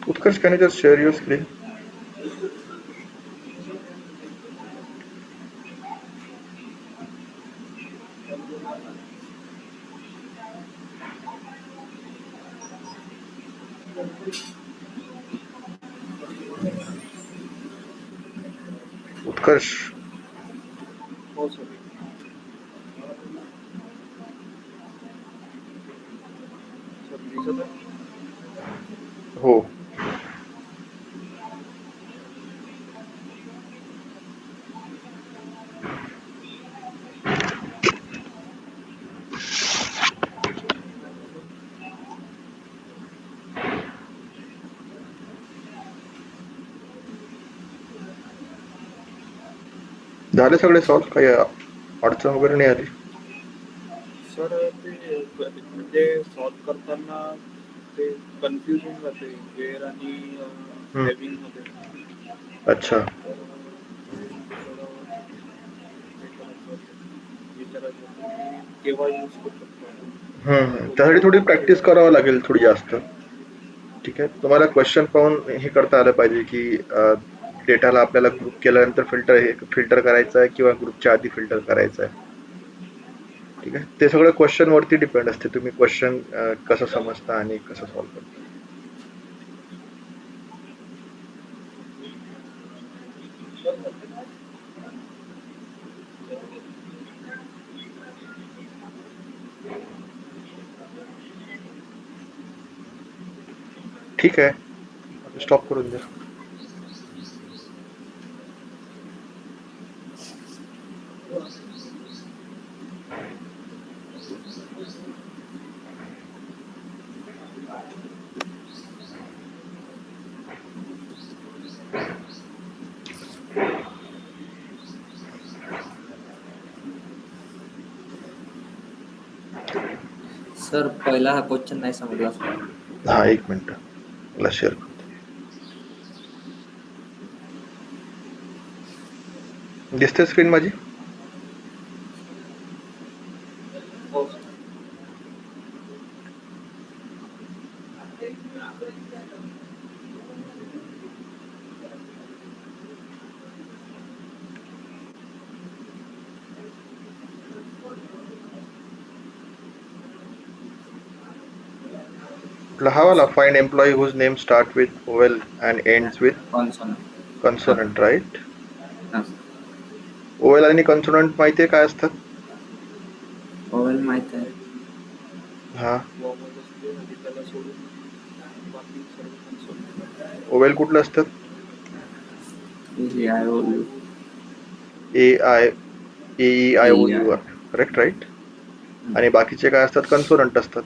Utkarsh, can you just share your screen? उत्कर्ष. हो sir. Sir दिसत आहे? हो. झाले सगळे सॉल्व? काही अडचण वगैरे नाही आली? सर ते म्हणजे सॉल्व करताना ते कन्फ्यूज होऊन जाते वेअर आणि हॅव्हिंग मध्ये. अच्छा. तर ते थोडं हे करायचं होतं, विचारायचं होतं की केव्हा यूज करू शकतो आपण. त्यासाठी थोडी प्रॅक्टिस कोणत्या करावं लागेल, थोडी जास्त. ठीक आहे, तुम्हाला क्वेश्चन पाहून हे करता आलं पाहिजे की डेटाला आपल्याला ग्रुप केल्यानंतर फिल्टर करायचं आहे किंवा ग्रुपच्या आधी फिल्टर करायचं आहे. ठीक आहे, ते सगळं क्वेश्चन वरती डिपेंड असते, तुम्ही क्वेश्चन कसं समजता आणि कसं सॉल्व्ह करता. ठीक आहे, स्टॉप करून द्या. सर पहिला हा क्वेश्चन नाही समजला. हा, एक मिनिट मला शेअर करतो. दिसते स्क्रीन माझी? हो सर. हा वाला, find employee whose name start with vowel and ends with consonant. Consonant, right? हां. ओवेल आणि कन्सोनंट माहितीये काय असतात? ओवेल माहित आहे. हा, वॉवल असते आणि त्याला सोडून बाकी सर्व कन्सोल. ओवेल कुठलं असतात? AIOU. AEIOU, correct, right? आणि बाकीचे काय असतात? कन्सोनंट असतात,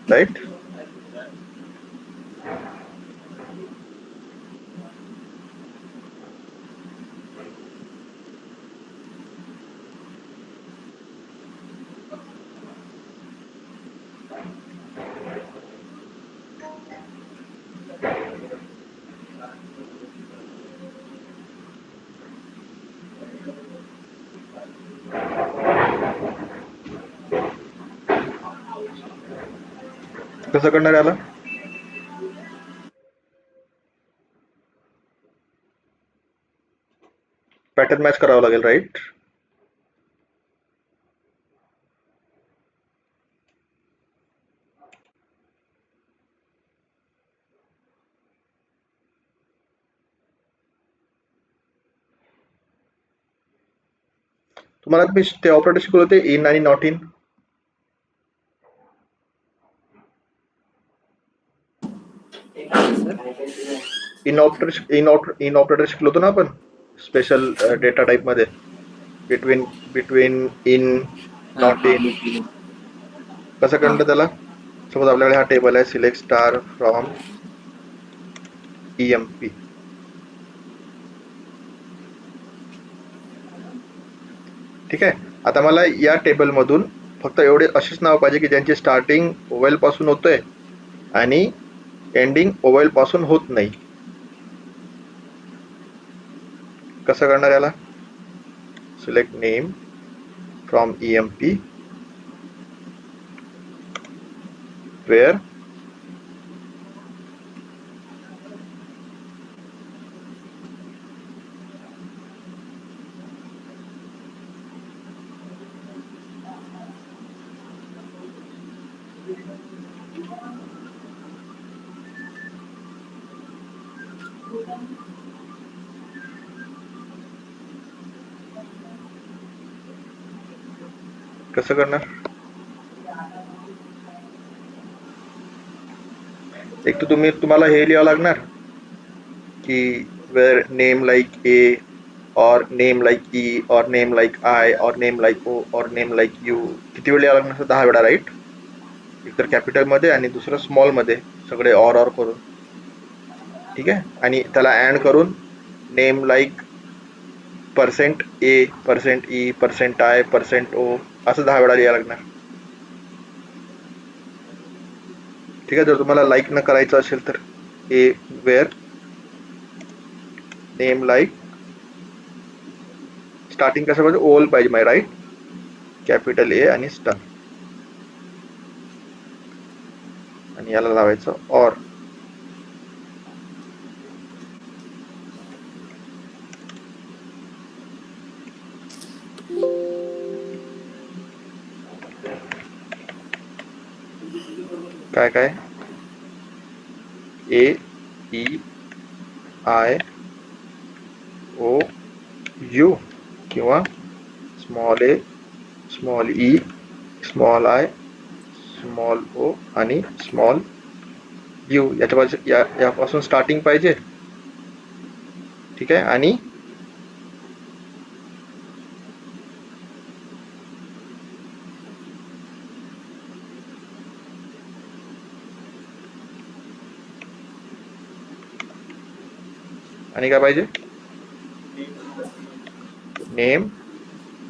राईट? कसं करणार याला? पॅटर्न मॅच करावं लागेल, राईट? तुम्हाला मी ते ऑपरेटर शिकवलं ते इन आणि नॉट इन. इन ऑपरेटर शिकलो होतो ना आपण स्पेशल डेटा टाइप मध्ये, बिटवीन इन, नॉट इन. कसं करणार त्याला? सपोज आपल्याकडे हा टेबल आहे, सिलेक्ट स्टार फ्रॉम EMP. ठीक आहे, आता मला या टेबल मधून फक्त एवढे असेच नाव पाहिजे की ज्यांची स्टार्टिंग ओवेल पासून होतंय आणि एंडिंग ओवेल पासून होत नाही. कसं करणार याला? Select name from EMP, where कसं करणार? एक तर तुम्हाला हे लिहावं लागणार की वेअर नेम लाईक ए और नेम लाईक ई और नेम लाईक आय और नेम लाईक ओ और नेम लाईक यू. किती वेळ लिहावं लागणार? 10 वेळा, राईट? एकतर कॅपिटल मध्ये आणि दुसरं स्मॉल मध्ये, सगळे ऑर करून. ठीक आहे. आणि त्याला ऍड करून name like percent A, percent E, percent I, percent O असं 10 वेळा लिहावं लागणार. ठीक आहे. जर तुम्हाला लाईक न करायचं असेल तर ए वेअर नेम लाईक, स्टार्टिंग कसं पाहिजे? ओल पाहिजे माय, राईट? कॅपिटल ए आणि स्टार, आणि याला लावायचं ऑर. काय काय? A E I O U किंवा small A, small E, small I, small O आणि स्मॉल यू. यापासून स्टार्टिंग पाहिजे. ठीक आहे. आणि आणि काय पाहिजे? नेम.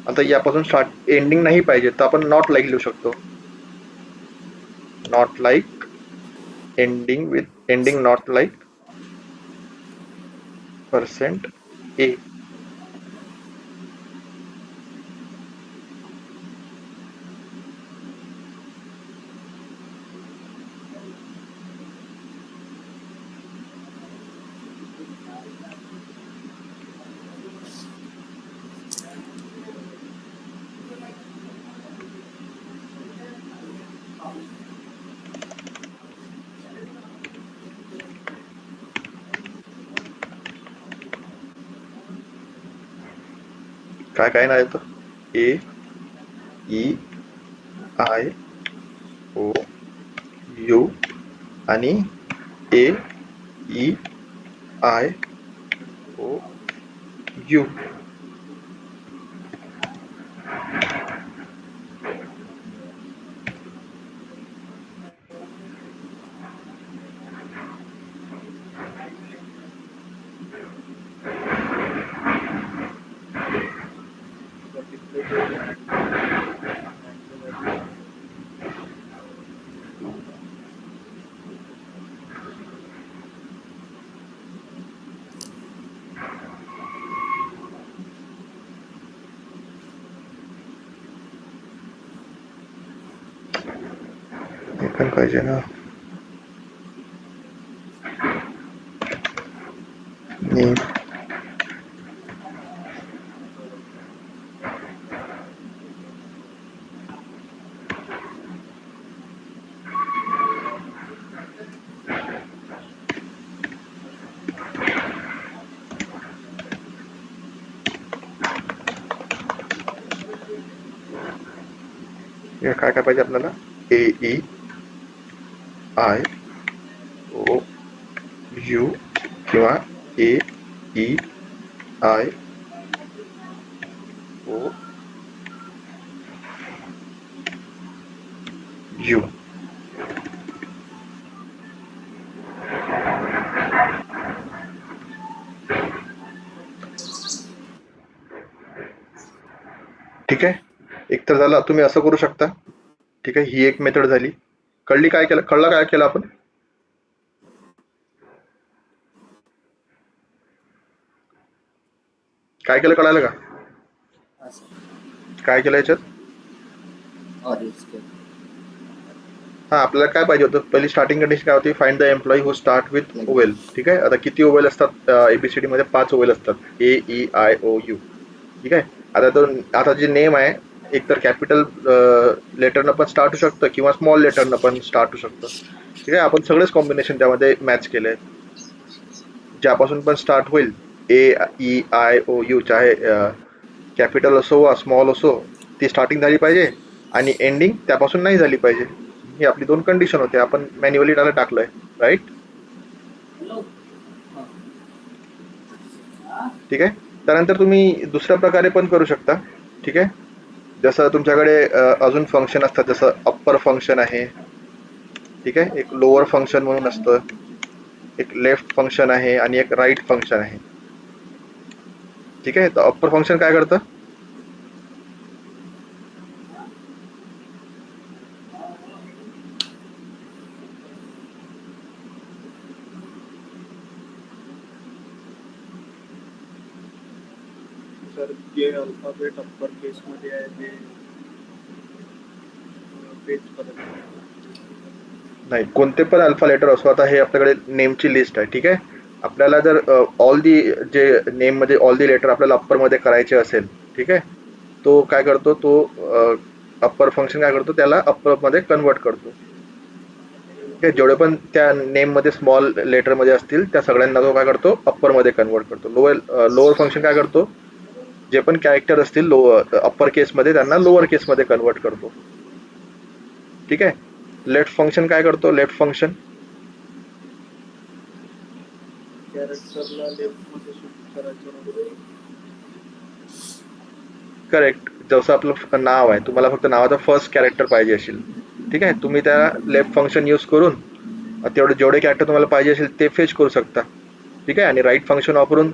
आता यापासून स्टार्ट एंडिंग नाही पाहिजे, तर आपण नॉट लाईक लिहू शकतो. Not like ending with ending not like percent A. काय काय नाही येतं? A E I O U आणि A E I O U. तिथले जे व्हॅल्यू हे पण पाहिजे ना. नेम. हे काय काय पाहिजे आपल्याला? ए ई आय ओ यू किंवा ए ई आय ओ यू. ठीक आहे. एक तर झालं, तुम्ही असं करू शकता. ठीक आहे. ही एक मेथड झाली. कळली? काय केलं? कळलं काय केलं आपण? काय केलं कळालं का? असं काय केलं याच्यात? ऑरेंज केलं. हा, आपल्याला काय पाहिजे होतं, पहिली स्टार्टिंग कंडिशन काय होती, find the employee who start with oval. ठीक आहे, आता किती ओवेल असतात एबीसीडी मध्ये? 5 ओवेल असतात, AEIOU. ठीक आहे. आता जे नेम आहे, एकतर कॅपिटल लेटरनं पण स्टार्ट होऊ शकतं किंवा स्मॉल लेटरनं पण स्टार्ट होऊ शकतं. ठीक आहे, आपण सगळेच कॉम्बिनेशन त्यामध्ये मॅच केले आहेत. ज्यापासून पण स्टार्ट होईल, AEIOU, चाहे कॅपिटल असो वा स्मॉल असो, ती स्टार्टिंग झाली पाहिजे आणि एंडिंग त्यापासून नाही झाली पाहिजे. ही आपली 2 कंडिशन होते, आपण मॅन्युअली त्याला टाकलंय, राईट? ठीक आहे. त्यानंतर तुम्ही दुसऱ्या प्रकारे पण करू शकता. ठीक आहे, जसं तुमच्याकडे अजून फंक्शन असतात, जसं अप्पर फंक्शन आहे. ठीक आहे, एक लोअर फंक्शन म्हणून असतं, एक लेफ्ट फंक्शन आहे आणि एक राईट फंक्शन आहे. ठीक आहे, तर अप्पर फंक्शन काय करतं? सर जे अल्फाबेट अप्पर केस मध्ये आहे ते पेज करत नाही, कोणते पण अल्फा लेटर असो. आता हे आपल्याकडे नेमची लिस्ट आहे. ठीक आहे, आपल्याला जर ऑल दी जे नेम मध्ये ऑल दी लेटर आपल्याला अप्पर मध्ये करायचे असेल, ठीक आहे, तो काय करतो, तो अप्पर फंक्शन काय करतो, त्याला अप्पर मध्ये कन्वर्ट करतो. ठीक आहे, जेवढे पण त्या नेम मध्ये स्मॉल लेटर मध्ये असतील त्या सगळ्यांना तो काय करतो, अप्पर मध्ये कन्वर्ट करतो. लोअर फंक्शन काय करतो, जे पण कॅरेक्टर असतील अप्पर केस मध्ये त्यांना लोअर केस मध्ये कन्वर्ट करतो. ठीक आहे. लेफ्ट फंक्शन काय करतो, लेफ्ट फंक्शन कॅरेक्टरला लेफ्ट मध्ये शिफ्ट करायचं वगैरे. करेक्ट. जसं आपलं नाव आहे, तुम्हाला फक्त नावाचा फर्स्ट कॅरेक्टर पाहिजे असेल, ठीक आहे, तुम्ही त्या लेफ्ट फंक्शन यूज करून जेवढे कॅरेक्टर तुम्हाला पाहिजे असेल ते फेच करू शकता. ठीक आहे, आणि राईट फंक्शन वापरून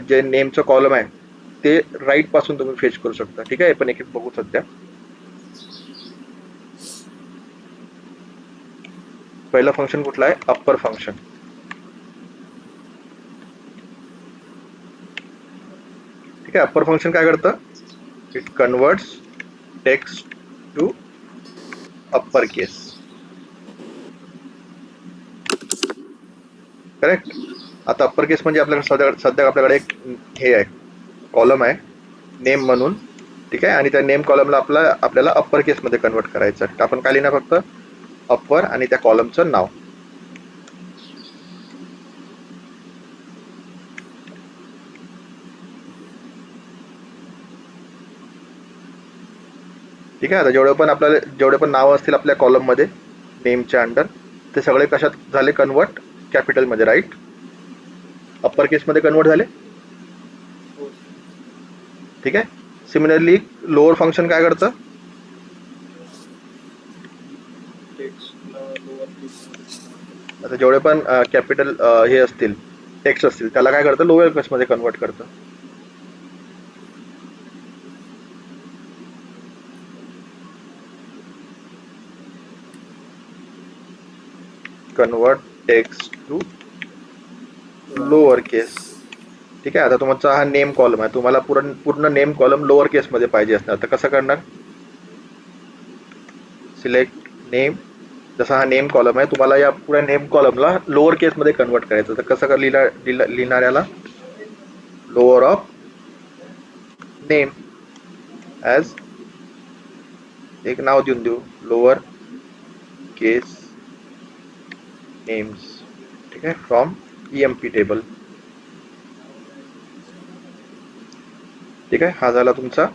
जे नेमचं कॉलम आहे ते राईट पासून तुम्ही फेच करू शकता. ठीक आहे, पण एक एक बघू सध्या. पहिलं फंक्शन कुठलं आहे, अप्पर फंक्शन. ठीक आहे, अप्पर फंक्शन काय करतं, it converts text to upper case. Correct. आता अप्पर केस म्हणजे आपल्याकडे सध्या आपल्याकडे एक हे आहे, कॉलम आहे नेम म्हणून. ठीक आहे, आणि त्या नेम कॉलमला आपल्याला अप्पर केस मध्ये कन्वर्ट करायचं आहे. आपण काय लिहिणार, फक्त अप्पर आणि त्या कॉलमचं नाव. ठीक आहे, आता जेवढे पण नाव असतील आपल्या कॉलम मध्ये नेमच्या अंडर, ते सगळे कशात झाले कन्वर्ट, कॅपिटल मध्ये, राईट? अप्पर केस मध्ये कन्वर्ट झाले. हो, ठीक आहे. सिमिलरली लोअर फंक्शन काय करतं, टेक्स्टला लोअर केस मध्ये. आता जेवढे पण कॅपिटल हे असतील, टेक्स्ट असतील, त्याला काय करतं, लोअर केस मध्ये कन्वर्ट करतं. कन्वर्ट टेक्स्ट टू लोअर केस. ठीक आहे, आता तुमचा हा नेम कॉलम आहे, तुम्हाला पूर्ण नेम कॉलम लोअर केस मध्ये पाहिजे असणार, तर कसं करणार, सिलेक्ट नेम. जसा हा नेम कॉलम आहे, तुम्हाला या पुऱ्या नेम कॉलमला लोअर केस मध्ये कन्वर्ट करायचं, तर कसं लिहिणार याला, लोअर ऑफ नेम ॲज एक नाव देऊन देऊ, लोअर केस नेम्स. ठीक आहे, फ्रॉम EMP टेबल. ठीक आहे, हा झाला तुमचा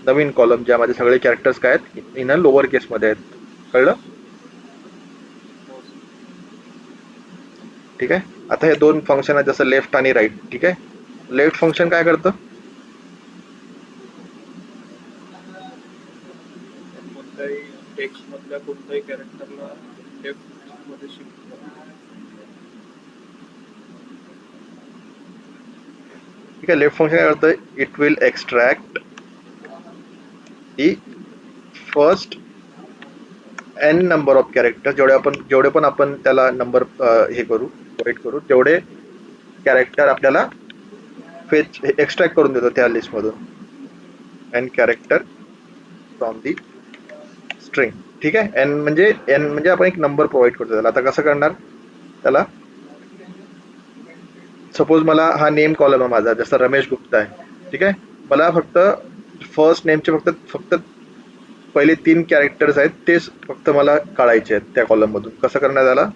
नवीन कॉलम, ज्यामध्ये सगळे कॅरेक्टर्स काय आहेत, इन लोअर केस मध्ये आहेत. कळलं? ठीक आहे. आता हे 2 फंक्शन आहेत, जसं लेफ्ट आणि राईट. ठीक आहे, लेफ्ट फंक्शन काय करतं, कोणत्याही टेक्स्ट मधल्या कोणत्याही कॅरेक्टरला लेफ्ट मध्ये शिफ्ट करतो. ठीक आहे, लेफ्ट फंक्शन काय करतं, it will extract the first n number of character. जेवढे पण आपण त्याला नंबर हे करू, वेट करू, तेवढे कॅरेक्टर आपल्याला फेच एक्स्ट्रॅक्ट करून देतो त्या लिस्ट मधून, n character from the string. ठीक आहे. एन म्हणजे आपण एक नंबर प्रोव्हाइड करतो त्याला. आता कसं करणार त्याला, सपोज मला हा नेम कॉलम आहे माझा, जसं रमेश गुप्ता आहे, ठीक आहे. मला फक्त फर्स्ट नेमचे फक्त पहिले 3 कॅरेक्टर्स आहेत तेच फक्त मला काढायचे आहेत त्या कॉलम मधून. कसं करणार त्याला,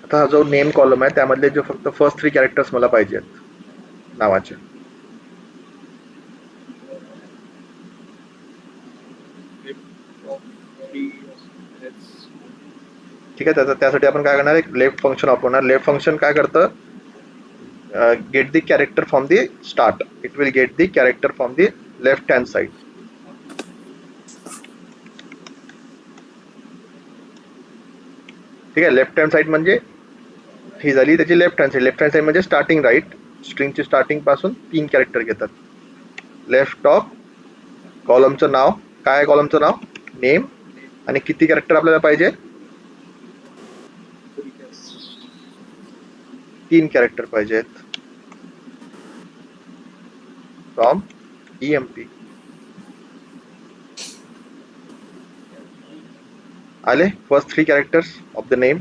आता हा जो नेम कॉलम आहे त्यामधले जे फक्त फर्स्ट 3 कॅरेक्टर्स मला पाहिजे आहेत नावाचे. ठीक आहे. त्यासाठी आपण काय करणार, एक लेफ्ट फंक्शन वापरणार. लेफ्ट फंक्शन काय करतं, get the character from the start. It will get the character from the left hand side. ठीक आहे. लेफ्ट हँड साइड म्हणजे ही झाली त्याची left hand side. Left hand side म्हणजे स्टार्टिंग राईट, स्ट्रिंगची स्टार्टिंग पासून 3 कॅरेक्टर घेतात. लेफ्ट टॉप, कॉलमचं नाव काय आहे, कॉलमचं नाव नेम, आणि किती कॅरेक्टर आपल्याला पाहिजे, 3 कॅरेक्टर पाहिजेत फ्रॉम EMP. आले first 3 characters of the name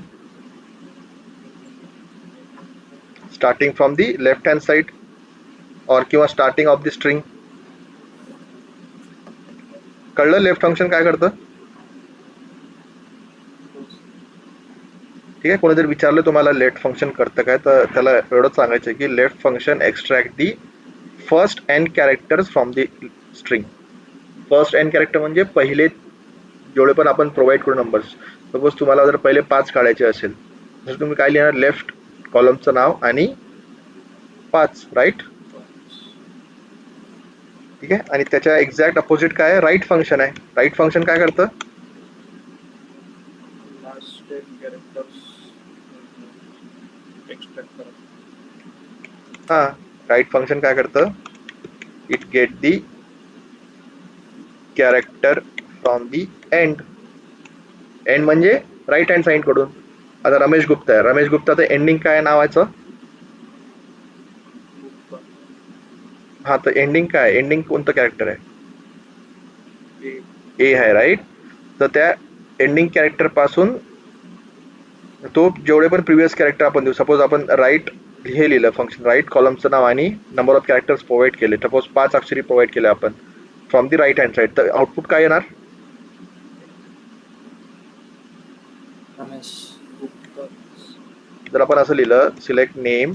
starting from the left hand side और किंवा स्टार्टिंग ऑफ द स्ट्रिंग. कळलं लेफ्ट फंक्शन काय करतं. ठीक आहे. कोणी जर विचारलं तुम्हाला लेफ्ट फंक्शन करतं काय, तर त्याला एवढंच सांगायचं की left function extract the first N characters from the string. First N character म्हणजे पहिले जेवढे पण आपण प्रोव्हाइड करू नंबर्स. सपोज तुम्हाला जर पहिले 5 काढायचे असेल तर तुम्ही काय लिहिणार, लेफ्ट कॉलमचं नाव आणि 5, राईट. ठीक आहे. आणि त्याच्या एक्झॅक्ट अपोजिट काय आहे, राईट फंक्शन आहे. राईट फंक्शन काय करतं, लास्ट 10 कॅरेक्टर्स एक्सट्रॅक्ट करा. हा राईट फंक्शन काय करतं, it get the character from the end. End म्हणजे राईट हँड साइड कडून. आता रमेश गुप्ता आहे, रमेश गुप्ताचं एंडिंग काय आहे नावाचं, हा तर एंडिंग काय, एंडिंग कोणतं कॅरेक्टर आहे, ए आहे, राईट. तर त्या एंडिंग कॅरेक्टर पासून तो जेवढे पण प्रिव्हियस कॅरेक्टर आपण देऊ, सपोज आपण राईट हे लिहिलं फंक्शन, राईट कॉलमचं नाव आणि नंबर ऑफ कॅरेक्टर्स प्रोव्हाइड केले, सपोज 5 अक्षरी प्रोव्हाइड केले आपण from the right hand side, तर आउटपुट काय येणार, रमेश. जर आपण असं लिहिलं सिलेक्ट नेम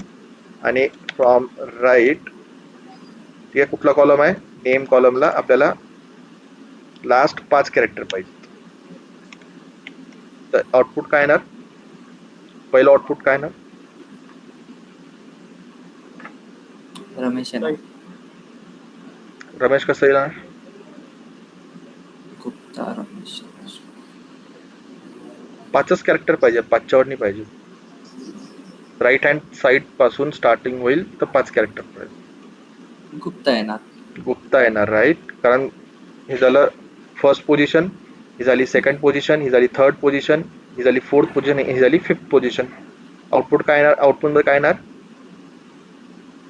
आणि फ्रॉम राईट, ठीक आहे, कुठला कॉलम आहे, नेम कॉलमला आपल्याला लास्ट 5 कॅरेक्टर पाहिजे, तर आउटपुट काय येणार, पहिलं आउटपुट काय येणार, रमेश येणार. रमेश कसं येणार, गुप्ता रमेश. 5च कॅरेक्टर पाहिजे, 5च्या वर नाही पाहिजे. राईट हँड साइड पासून स्टार्टिंग होईल तर 5 कॅरेक्टर पाहिजे. गुप्ता येणार. गुप्ता येणार, राईट. कारण हे झालं फर्स्ट पोझिशन, ही झाली सेकंड पोझिशन, ही झाली थर्ड पोझिशन, ही झाली फोर्थ पोझिशन, ही झाली फिफ्थ पोझिशन. आउटपुट काय येणार, आउटपुट मध्ये काय येणार,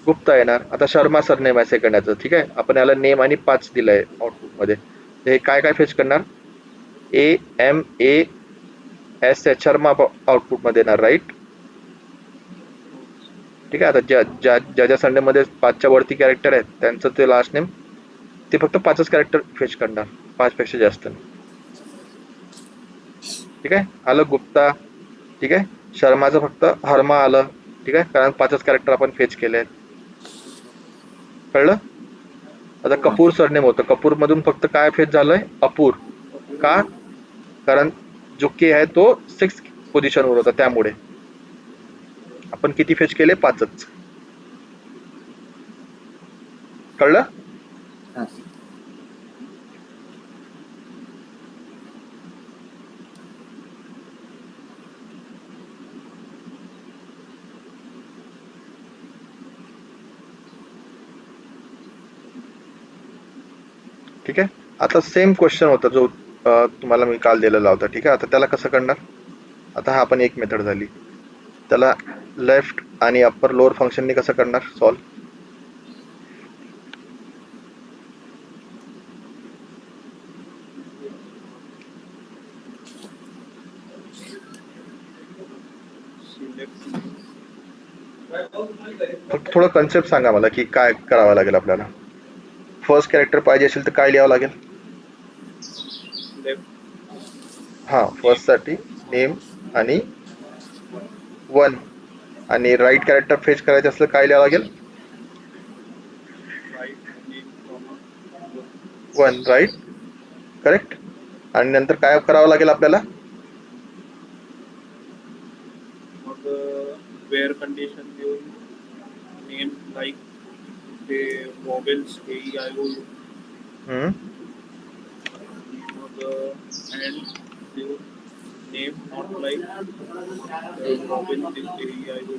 गुप्ता येणार. आता शर्मा सर नेम आहे सेकंड याचं, ठीक आहे, आपण याला नेम आणि 5 दिलंय आउटपुट मध्ये. हे काय काय फेच करणार, AMAS शर्मा आउटपुट मध्ये येणार, राईट. ठीक आहे. आता ज्या संडे मध्ये 5च्या वरती कॅरेक्टर आहेत त्यांचं ते लास्ट नेम ते फक्त 5च कॅरेक्टर फेच करणार, 5 पेक्षा जास्त नाही. ठीक आहे. आलं गुप्ता, ठीक आहे. शर्माचं फक्त हर्मा आलं, ठीक आहे, कारण 5च कॅरेक्टर आपण फेच केले आहेत. कळलं. आता कपूर सरनेम होतं, कपूर मधून फक्त काय फेच झालंय, अपूर. का, कारण जो के आहे तो 6 पोझिशन वर होता, त्यामुळे आपण किती फेच केले, 5च. कळलं. हा. ठीक आहे. आता सेम क्वेश्चन होता जो तुम्हाला मी काल दिलेला होता, ठीक आहे. आता त्याला कसं करणार, आता हा आपण एक मेथड झाली, त्याला लेफ्ट आणि अप्पर लोअर फंक्शनने कसं करणार सॉल्व, फक्त थोडं कन्सेप्ट सांगा मला की काय करावं लागेल आपल्याला. फर्स्ट कॅरेक्टर पाहिजे असेल तर काय लिहावं लागेल? लेफ्ट हां, नेम फर्स्टसाठी नेम आणि 1 1 आणि राईट कॅरेक्टर फेच करायचं असलं काय लिहावं लागेल? Right name comma 1 1 right, correct. आणि नंतर काय करावं लागेल आपल्याला? मग वेअर कंडिशन देऊन नेम लाईक ते वॉवेल्स AEIOU हम्म, आणि मग अँड देऊन name not like vowels AEIOU.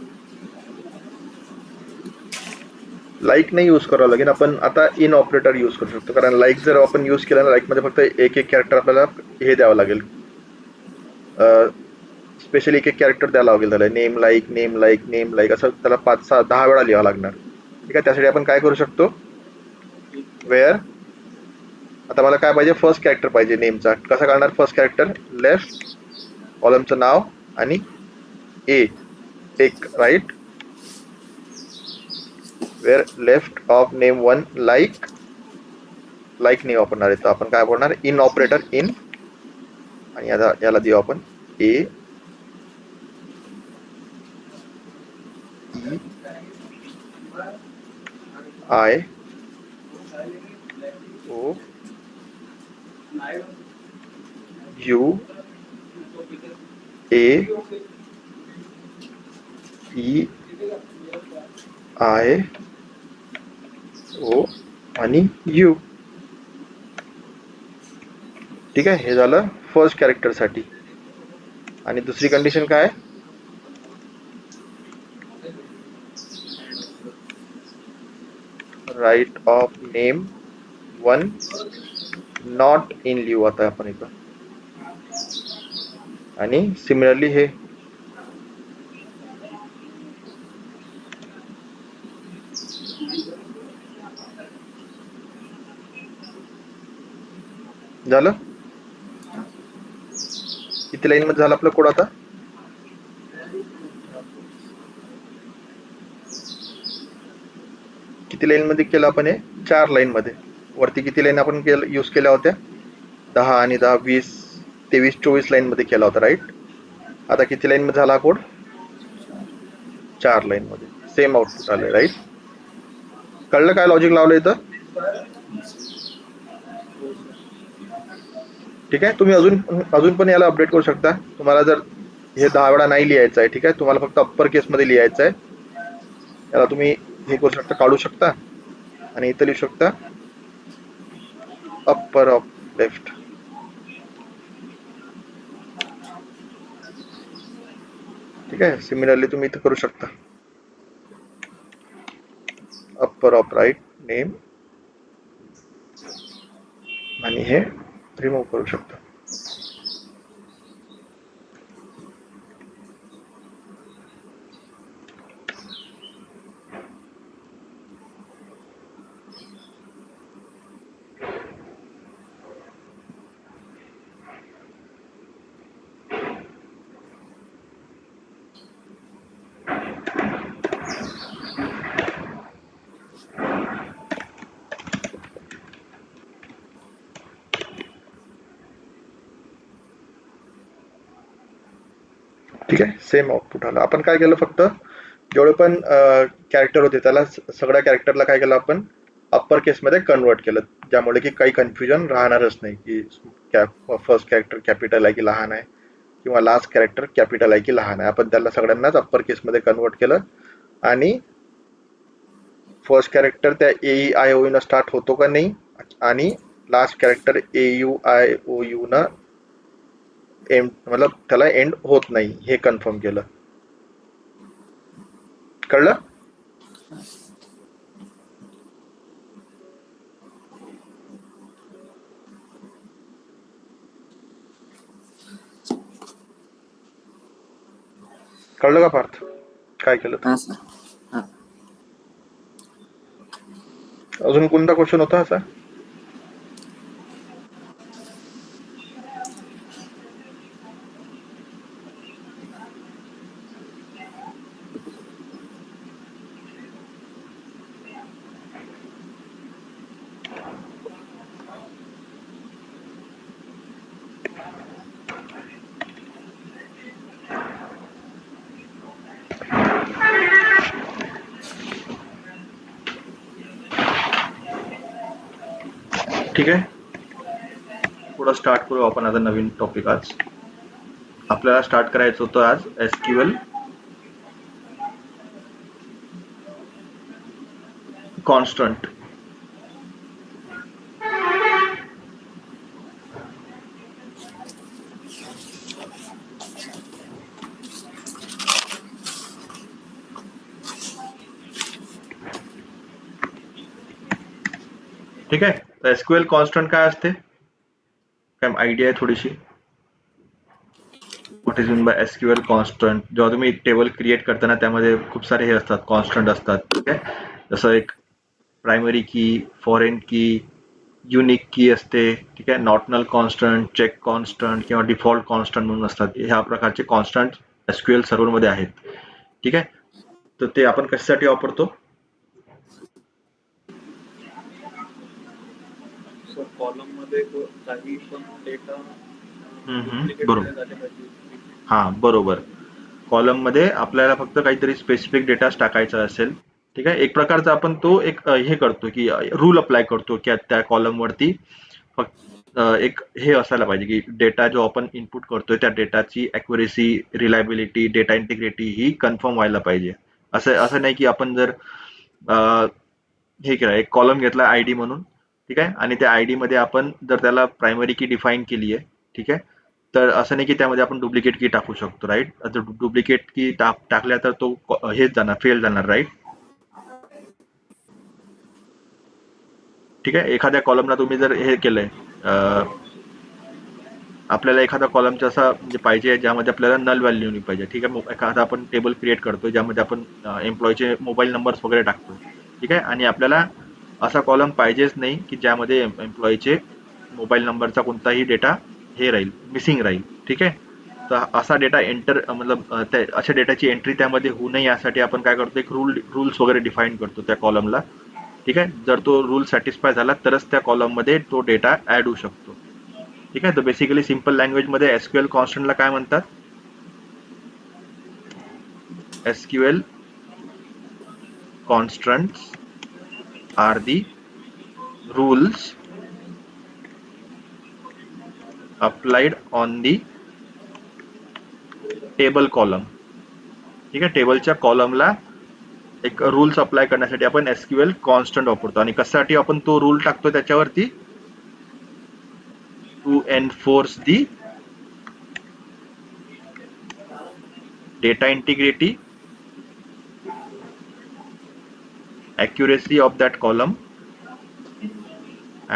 Like नाही यूज करावं लागेल. आपण आता इन ऑपरेटर यूज करू शकतो, कारण लाईक जर आपण यूज केला ना, लाईक मध्ये फक्त एक एक कॅरेक्टर आपल्याला हे द्यावं लागेल, स्पेशली एक एक कॅरेक्टर द्यावं लागेल त्याला. Name like, name like, name like असं त्याला 5 6 10 वेळा लिहावं लागणार. ठीक आहे, त्यासाठी आपण काय करू शकतो? वेअर, आता मला काय पाहिजे? फर्स्ट कॅरेक्टर पाहिजे नेमचा. कसा काढणार फर्स्ट कॅरेक्टर? लेफ्ट, कॉलमचं नाव आणि ए एक right, where left of name 1 like. Like नाही वापरणार आहे, तर आपण काय वापरणार? In operator, in. आणि आता याला देऊ आपण A E I O U A E I O आणि यू. ठीक आहे, हे झालं फर्स्ट कॅरेक्टर साठी. आणि दुसरी कंडिशन काय आहे? Right of name 1 not in live आता आपण इथं. आणि सिमिलरली हे झालं. किती लाईन मध्ये झालं आपलं कोड आता? किती लाईन मध्ये केलं आपण हे? 4 लाईन मध्ये. वरती किती लाईन आपण यूज केल्या होत्या? 10 आणि 10 20 23 24 लाईन मध्ये केला होता, राईट. आता किती लाईन मध्ये झाला कोड? 4 लाईन मध्ये. सेम आउटपुट आलंय, राईट. कळलं काय लॉजिक लावलं इथं? ठीक आहे, तुम्ही अजून पण याला अपडेट करू शकता. तुम्हाला जर हे 10 वेळा नाही लिहायचं आहे, ठीक आहे, तुम्हाला फक्त अप्पर केस मध्ये लिहायचं आहे, याला तुम्ही हे करू शकता, काढू शकता आणि इथं लिहू शकता अप्पर ऑफ लेफ्ट. ठीक आहे, सिमिलरली तुम्ही इथं करू शकता अप्पर ऑफ राईट नेम आणि हे रिमूव्ह करू शकता. ठीक आहे, सेम आउटपुट आलं. आपण काय केलं? फक्त जेवढे पण कॅरेक्टर होते त्याला सगळ्या कॅरेक्टरला काय केलं आपण? अप्पर केस मध्ये कन्वर्ट केलं, ज्यामुळे की काही कन्फ्युजन राहणारच नाही की फर्स्ट कॅरेक्टर कॅपिटल आहे की लहान आहे, किंवा लास्ट कॅरेक्टर कॅपिटल आहे की लहान आहे. आपण त्याला सगळ्यांनाच अप्पर केस मध्ये कन्वर्ट केलं. आणि फर्स्ट कॅरेक्टर त्या AEIOU न स्टार्ट होतो का नाही, आणि लास्ट कॅरेक्टर AUIOU न एंड, मतलब त्याला एंड होत नाही, हे कन्फर्म केलं. कळलं? कळलं का पार्थ काय केलं? हां सर. हां. अजून कोणता क्वेश्चन होता असा? ठीक आहे, पुढं स्टार्ट करू आपण आता नवीन टॉपिक. आज आपल्याला स्टार्ट करायचं होतं आज SQL कॉन्स्टंट. ठीक आहे, तर SQL कॉन्स्टंट काय असते, काय आयडिया आहे थोडीशी? What is mean by SQL constant? जेव्हा तुम्ही टेबल क्रिएट करताना त्यामध्ये खूप सारे हे असतात, कॉन्स्टंट असतात. ठीक आहे, जसं एक प्रायमरी की, फॉरेन की, युनिक की असते. ठीक आहे, नॉटनल कॉन्स्टंट, चेक कॉन्स्टंट किंवा डिफॉल्ट कॉन्स्टंट म्हणून असतात. ह्या प्रकारचे कॉन्स्टंट SQL सर्व्हर मध्ये आहेत. ठीक आहे, तर ते आपण कशासाठी वापरतो? सर कॉलम मध्ये काही पण डेटा डुप्लिकेट बरोबर. नाही झाले पाहिजे. हा बरोबर, कॉलम मध्ये आपल्याला फक्त काहीतरी स्पेसिफिक डेटा टाकायचा असेल. ठीक आहे, एक प्रकारचा आपण तो एक हे करतो की रूल अप्लाय करतो की त्या कॉलम वरती फक्त एक हे असायला पाहिजे की डेटा जो आपण इनपुट करतोय त्या डेटाची अॅक्युरेसी, रिलायबिलिटी, डेटा इंटिग्रिटी ही कन्फर्म व्हायला पाहिजे. असं नाही की आपण जर हे केलं, एक कॉलम घेतला आयडी म्हणून. ठीक आहे, आणि त्या आयडी मध्ये आपण जर त्याला प्रायमरी की डिफाईन केली आहे. ठीक आहे, तर असं नाही की त्यामध्ये आपण डुप्लिकेट की टाकू शकतो. राईट, जर डुप्लिकेट की टाकल्या तर तो हेच जाणार, फेल जाणार. राईट. ठीक आहे, एखाद्या कॉलमला तुम्ही जर हे केलंय, आपल्याला एखादा कॉलमचा असा म्हणजे पाहिजे ज्यामध्ये आपल्याला नल व्हॅल्यू नाही पाहिजे. ठीक आहे, एखादा आपण टेबल क्रिएट करतो ज्यामध्ये आपण एम्प्लॉयचे मोबाईल नंबर्स वगैरे टाकतो. ठीक आहे, आणि आपल्याला असा कॉलम पाहिजेच नाही की ज्यामध्ये एम्प्लॉयचे मोबाईल नंबरचा कोणताही डेटा हे राहील, मिसिंग राहील. ठीक आहे, तर असा डेटा एंटर मतलब अशा डेटाची एंट्री त्यामध्ये होऊ नये यासाठी आपण काय करतो, एक रूल्स वगैरे डिफाईन करतो त्या कॉलमला. ठीक आहे, जर तो रूल सॅटिस्फाय झाला तरच त्या कॉलम मध्ये तो डेटा ऍड होऊ शकतो. ठीक आहे, तर बेसिकली सिंपल लँग्वेज मध्ये SQL कॉन्स्टंटला काय म्हणतात? SQL constants are the rules applied on the table column. ठीक आहे, टेबलच्या कॉलमला एक रूल्स अप्लाय करण्यासाठी आपण SQL कॉन्स्टंट वापरतो. आणि कशासाठी आपण तो रूल टाकतो त्याच्यावरती? To enforce the data integrity, accuracy of that column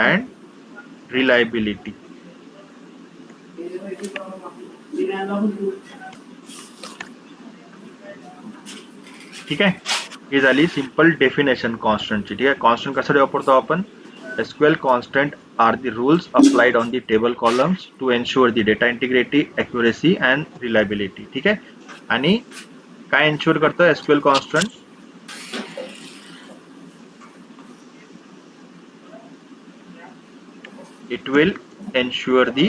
and reliability. ठीक आहे, ही झाली सिंपल डेफिनेशन कॉन्स्टंटची. ठीक आहे, कॉन्स्टंट कशासाठी वापरतो आपण? SQL constant are the rules applied on the table columns to ensure the data integrity, accuracy and reliability. ठीक आहे, आणि काय एन्श्योर करतं SQL constant? It will ensure the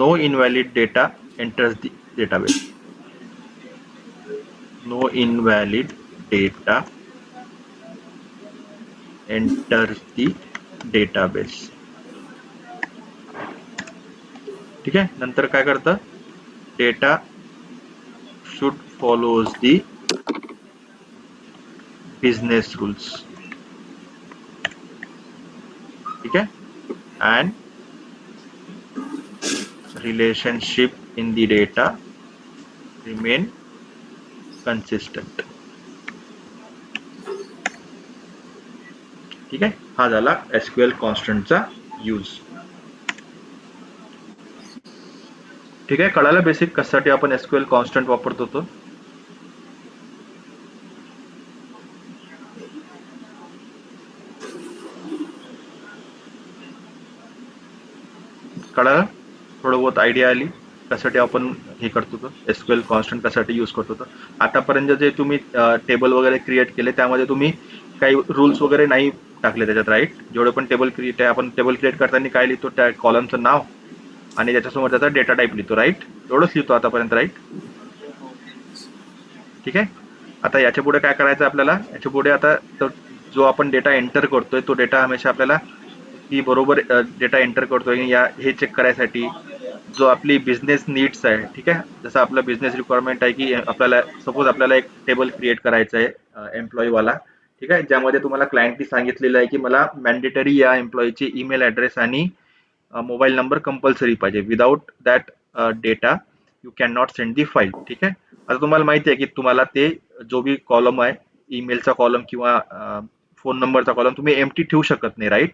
no invalid data enters the database. No invalid data enters the database. ठीक आहे, नंतर काय करतं? Data should follows the business rules. ठीक आहे, and relationship in the data remain consistent. ठीक आहे, हा झाला SQL कॉन्स्टंटचा यूज. ठीक आहे, कळालं बेसिक कशासाठी आपण SQL कॉन्स्टंट वापरतो तो? कळालं? थोडं बहुत आयडिया आली कशासाठी आपण हे करतो तो SQL कॉन्स्टंट कशासाठी यूज करतो? तर आतापर्यंत जे तुम्ही टेबल वगैरे क्रिएट केले त्यामध्ये तुम्ही काही रूल्स वगैरे नाही टाकले त्याच्यात. राईट, जेवढे पण टेबल क्रिएट आहे, आपण टेबल क्रिएट करताना काय लिहितो? त्या कॉलमचं नाव आणि त्याच्यासमोर त्याचा डेटा टाईप लिहितो. राईट, एवढंच लिहितो आतापर्यंत. राईट, ठीक आहे. आता याच्या पुढे काय करायचं आपल्याला, याच्या पुढे आता जो आपण डेटा एंटर करतोय तो डेटा हमेशा आपल्याला की बरोबर डेटा एंटर करतोय या हे चेक करायसाठी जो आपली बिझनेस नीड्स आहे, ठीक आहे, जसं आपलं बिझनेस रिक्वायरमेंट आहे की आपल्याला सपोज आपल्याला एक टेबल क्रिएट करायचं आहे एम्प्लॉई वाला, ठीक आहे, ज्यामध्ये तुम्हाला क्लायंटनी सांगितलेलं आहे की मला मॅन्डेटरी या एम्प्लॉईची ईमेल ॲड्रेस आणि मोबाईल नंबर कंपल्सरी पाहिजे, without that data you can not send the file, ठीक आहे. आता तुम्हाला माहिती आहे की तुम्हाला ते जो बी कॉलम आहे ईमेलचा कॉलम किंवा फोन नंबरचा कॉलम तुम्ही एम्प्टी ठेवू शकत नाही, राईट.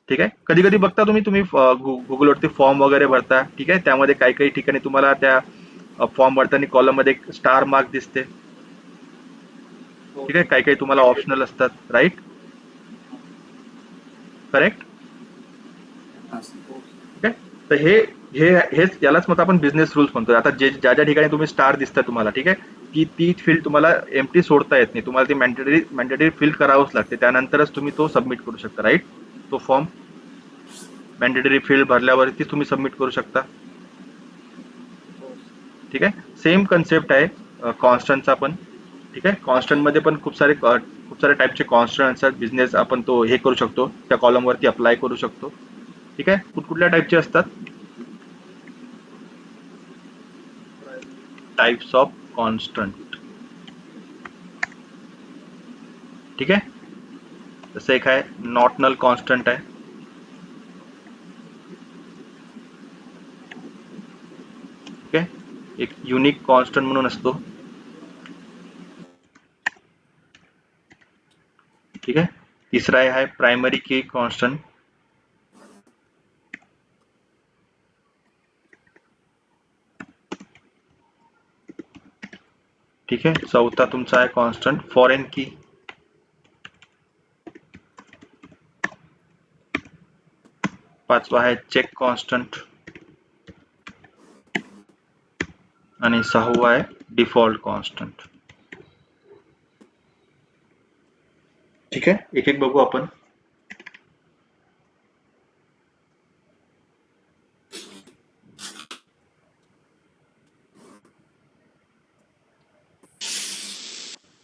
ठीक आहे. कधी कधी बघता तुम्ही गुगलवरती फॉर्म वगैरे भरता, ठीक आहे, त्यामध्ये काही काही ठिकाणी तुम्हाला त्या फॉर्म भरताना कॉलम मध्ये स्टार मार्क दिसते, हो ठीक आहे, काही काही तुम्हाला ऑप्शनल असतात, राईट, करेक्ट. हां सर. हो ठीक आहे. तर हेच यालाच मग आपण बिझनेस रूल्स म्हणतोय. आता ज्या ज्या ठिकाणी तुम्ही स्टार दिसता तुम्हाला, ठीक आहे, ती फील्ड तुम्हाला एम्प्टी सोडता येत नाही, तुम्हाला ती मॅन्डेटरी फिल करावंच लागते, त्यानंतरच तुम्ही तो सबमिट करू शकता, राईट. तो फॉर्म मॅन्डेटरी फील्ड भरल्यावरती तुम्ही सबमिट करू शकता, हो ठीक आहे. सेम कन्सेप्ट आहे कॉन्स्टंटचा पण, ठीक आहे. कॉन्स्टंट मध्ये पण खूप सारे टाईपचे कॉन्स्टंट असतात. बिझनेस आपण तो हे करू शकतो, त्या कॉलम वरती अप्लाय करू शकतो, ठीक आहे. कुठल्या टाईपचे असतात प्रायमरी टाइप्स ऑफ कॉन्स्टंट, ठीक आहे. जसं एक आहे नॉट नल कॉन्स्टंट आहे, ठीक आहे. एक युनिक कॉन्स्टंट म्हणून असतो, ठीक आहे. तिसरा आहे प्रायमरी की कॉन्स्टंट, ठीक आहे. चौथा तुमचा आहे कॉन्स्टंट फॉरेन की, पाचवा आहे चेक कॉन्स्टंट आणि सहावा आहे डिफॉल्ट कॉन्स्टंट, ठीक आहे. एक एक बघू आपण.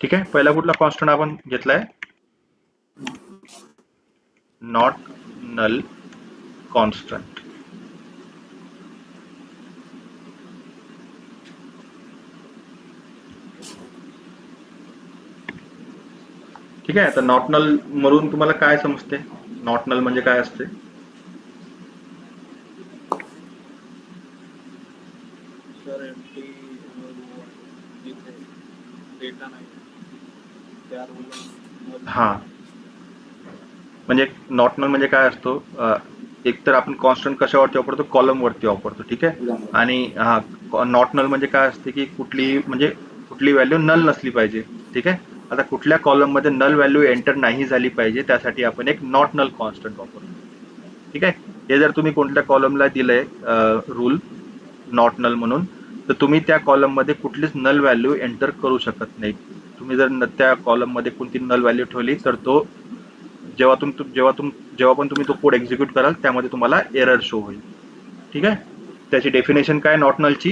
ठीक आहे. पहिला कुठला कॉन्स्टंट आपण घेतलाय, नॉट नल कॉन्स्टंट, ठीक आहे. आता नॉट नल म्हणून तुम्हाला काय समजते, नॉट नल म्हणजे काय असते. सर एमटी जिथे डेटा नाही त्या रोल हा, म्हणजे नॉट नल म्हणजे काय असतो, एक तर आपण कॉन्स्टंट कशावरती वापरतो, कॉलम वरती वापरतो, ठीक आहे. आणि हा नॉट नल म्हणजे काय असते की कुठली व्हॅल्यू नल नसली पाहिजे, ठीक आहे. आता कुठल्या कॉलम मध्ये नल व्हॅल्यू एंटर नाही झाली पाहिजे त्यासाठी आपण एक नॉट नल कॉन्स्टंट वापरतो, ठीक आहे. हे जर तुम्ही कोणत्या कॉलमला दिलंय रूल नॉट नल म्हणून, तर तुम्ही त्या कॉलम मध्ये कुठलीच नल व्हॅल्यू एंटर करू शकत नाही. तुम्ही जर त्या कॉलम मध्ये कोणती नल व्हॅल्यू ठेवली तर तो जेव्हा पण तुम्ही तो कोड एक्झिक्यूट कराल त्यामध्ये तुम्हाला एरर शो होईल, ठीक आहे. त्याची डेफिनेशन काय not null,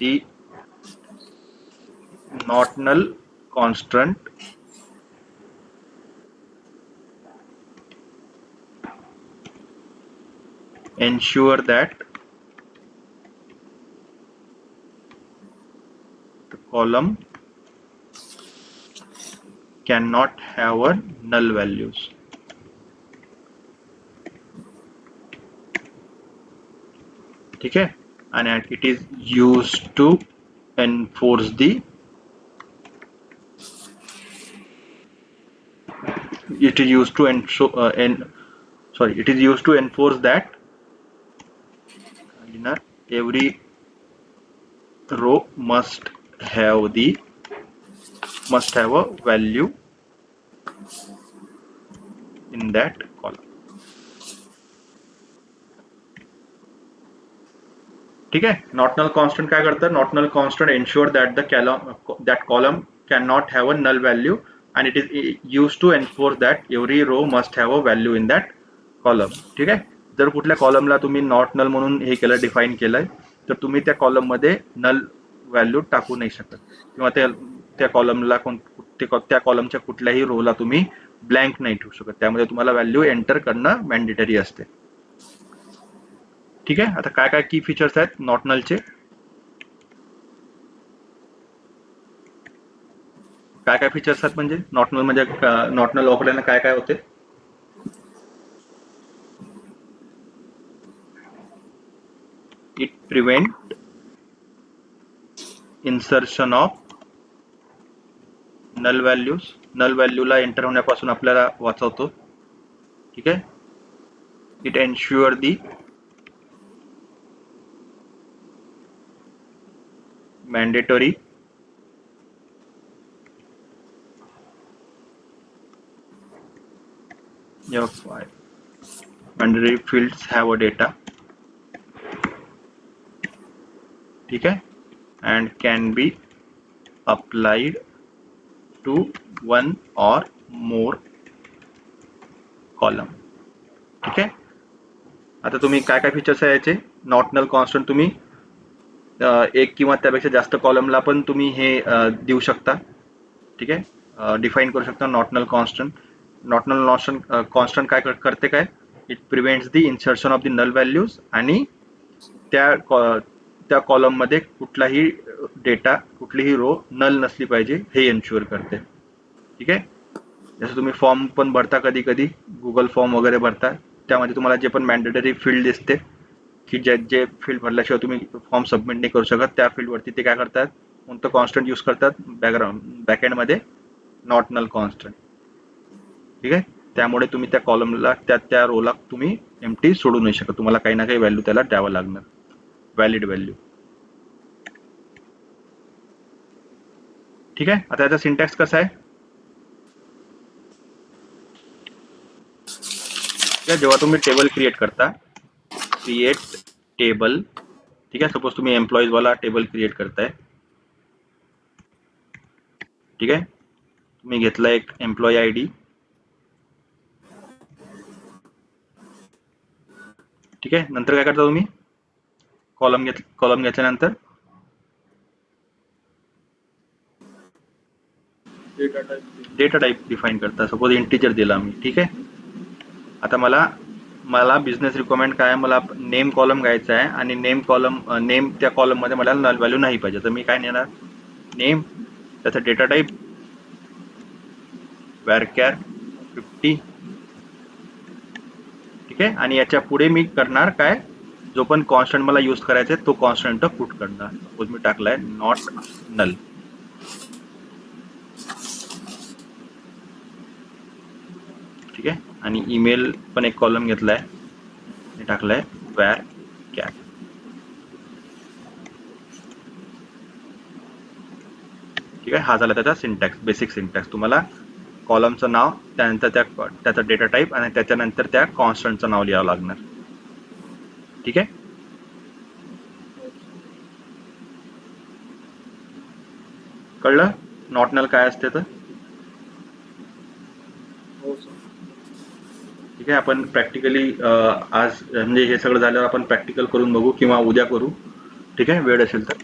the not null constant ensure that the column cannot have a null values, ठीक है. And it is used to enforce the it is used to it is used to enforce that every row must have a value in that column, ठीक आहे. Not null constant काय करतं, not null constant ensure that column cannot have a null value and it is used to enforce that every row must have a value in that column, ठीक आहे. जर कुठल्या कॉलमला तुम्ही not null म्हणून हे केलं, डिफाईन केलंय, तर तुम्ही त्या कॉलममध्ये नल व्हॅल्यू टाकू नाही शकत, किंवा त्या कॉलमला त्या कॉलमच्या कुठल्याही रोला तुम्ही ब्लँक नाही ठेवू शकत. त्यामध्ये तुम्हाला व्हॅल्यू एंटर करणं मॅन्डेटरी असते. ठीक आहे. आता काय काय की फीचर्स आहेत नॉट नलचे? काय काय फीचर्स आहेत म्हणजे नॉट नल म्हणजे नॉट नल वापरल्याने काय काय होते? It prevent insertion of null values. Null व्हॅल्यूला एंटर होण्यापासून आपल्याला वाचवतो. ठीक आहे. It ensure the mandatory mandatory fields have a data. ठीक है, and can be applied to one or more column. ठीक आहे. आता तुम्ही काय काय फीचर्स आहे याचे? नॉट नल कॉन्स्टंट तुम्ही एक किंवा त्यापेक्षा जास्त कॉलमला पण तुम्ही हे देऊ शकता. ठीक आहे. डिफाईन करू शकता not null constant. Not null constant काय करते? काय it prevents the insertion of the null values, आणि त्या कॉलम मध्ये कुठलाही डेटा, कुठलीही रो नल नसली पाहिजे हे एन्श्युअर करते. ठीक आहे. जसं तुम्ही फॉर्म पण भरता, कधी कधी गुगल फॉर्म वगैरे भरता, त्यामध्ये तुम्हाला जे पण मॅन्डेटरी फील्ड दिसते की जे फील्ड भरल्याशिवाय तुम्ही फॉर्म सबमिट नाही करू शकत, त्या फील्डवरती ते काय करतात, कोणतं कॉन्स्टंट यूज करतात बॅकएंडमध्ये? Not null constant. ठीक आहे. त्यामुळे तुम्ही त्या कॉलमला, त्या रोला तुम्ही एम्प्टी सोडू नाही शकत, तुम्हाला काही ना काही व्हॅल्यू त्याला द्यावं लागणार, व्हॅलिड व्हॅल्यू. ठीक आहे. आता याचा सिंटॅक्स कसा आहे? जेव्हा तुम्ही टेबल क्रिएट करता, क्रिएट टेबल, ठीक आहे, सपोज तुम्ही एम्प्लॉईज वाला टेबल क्रिएट करताय. ठीक आहे. तुम्ही घेतला एक एम्प्लॉई आय डी. ठीक आहे. नंतर काय करता तुम्ही? कॉलम घेतल्यानंतर डेटा टाईप डिफाईन करता. सपोज इंटीजर दिला मी. ठीक आहे. आता मला बिझनेस रिक्वायरमेंट काय आहे, मला नेम कॉलम घ्यायचा आहे, आणि नेम त्या कॉलम मध्ये मला नल व्हॅल्यू नाही पाहिजे, तर मी काय नेणार? नेम, त्याचा डेटा टाईप varchar 50. ठीक आहे. आणि याच्या पुढे मी करणार काय, जो पण कॉन्स्टंट मला यूज करायचा आहे तो कॉन्स्टंट पुट करणार. सपोज मी टाकलाय नॉट नल. ठीक आहे. आणि ईमेल पण एक कॉलम घेतलाय, मी टाकलाय varchar. ठीक आहे. हा झाला त्याचा सिंटॅक्स, बेसिक सिंटॅक्स. तुम्हाला कॉलमचं नाव, त्यानंतर त्याचा डेटा टाईप, आणि त्याच्यानंतर त्या कॉन्स्टंटचं नाव लिहावं लागणार. ठीक आहे. कळलं नॉट नल काय असते तर? ठीक आहे. आपण प्रॅक्टिकली आज म्हणजे हे सगळं झाल्यावर आपण प्रॅक्टिकल करून बघू, किंवा उद्या करू. ठीक आहे, वेळ असेल तर.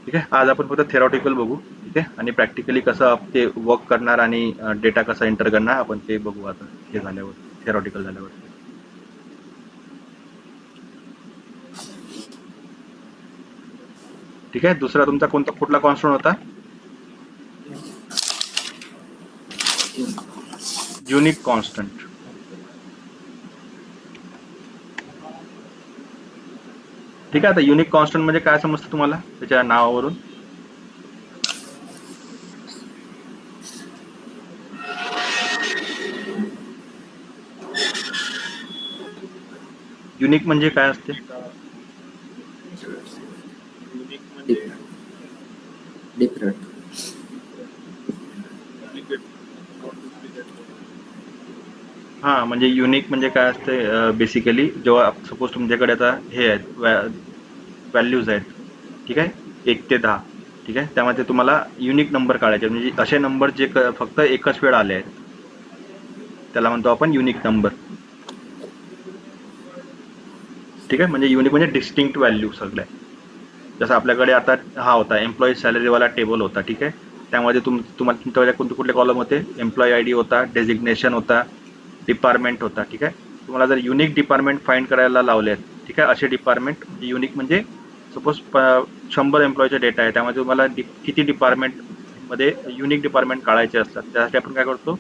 ठीक आहे. आज आपण फक्त थेरॉटिकल बघू. ठीक आहे. आणि प्रॅक्टिकली कसं ते वर्क करणार आणि डेटा कसा एंटर करणार आपण ते बघू आता हे झाल्यावर, थेरॉटिकल झाल्यावर. ठीक आहे. दुसरा तुमचा कुठला कॉन्स्टंट होता? Unique constant. ठीक आहे. आता युनिक कॉन्स्टंट म्हणजे काय समजतं तुम्हाला त्याच्या नावावरून? युनिक म्हणजे काय असते? डिफरंट. हा, म्हणजे युनिक म्हणजे काय असते? बेसिकली जेव्हा सपोज तुमच्याकडे आता हे आहेत व्हॅल्यूज आहेत, ठीक आहे, 1 ते 10. ठीक आहे. त्यामध्ये तुम्हाला युनिक नंबर काढायचे, म्हणजे असे नंबर जे फक्त एकच वेळ आले आहेत, त्याला म्हणतो आपण युनिक नंबर. ठीक आहे, म्हणजे युनिक म्हणजे डिस्टिंक्ट व्हॅल्यू सगळ्या. जसं आपल्याकडे आता हा होता एम्प्लॉई सॅलरीवाला टेबल होता, ठीक आहे. त्यामध्ये तुम्हाला तुमच्याकडे कोणते कुठले कॉलम होते, एम्प्लॉई आय डी होता, डेजिग्नेशन होता, डिपार्टमेंट होता, ठीक आहे. तुम्हाला जर युनिक डिपार्टमेंट फाइंड करायला लावले, ठीक आहे, असे डिपार्टमेंट म्हणजे युनिक म्हणजे सपोज 100 एम्प्लॉईचा डेटा आहे, त्यामध्ये तुम्हाला किती डिपार्टमेंट मध्ये युनिक डिपार्टमेंट काढायचे असतात, त्यासाठी आपण काय करतो,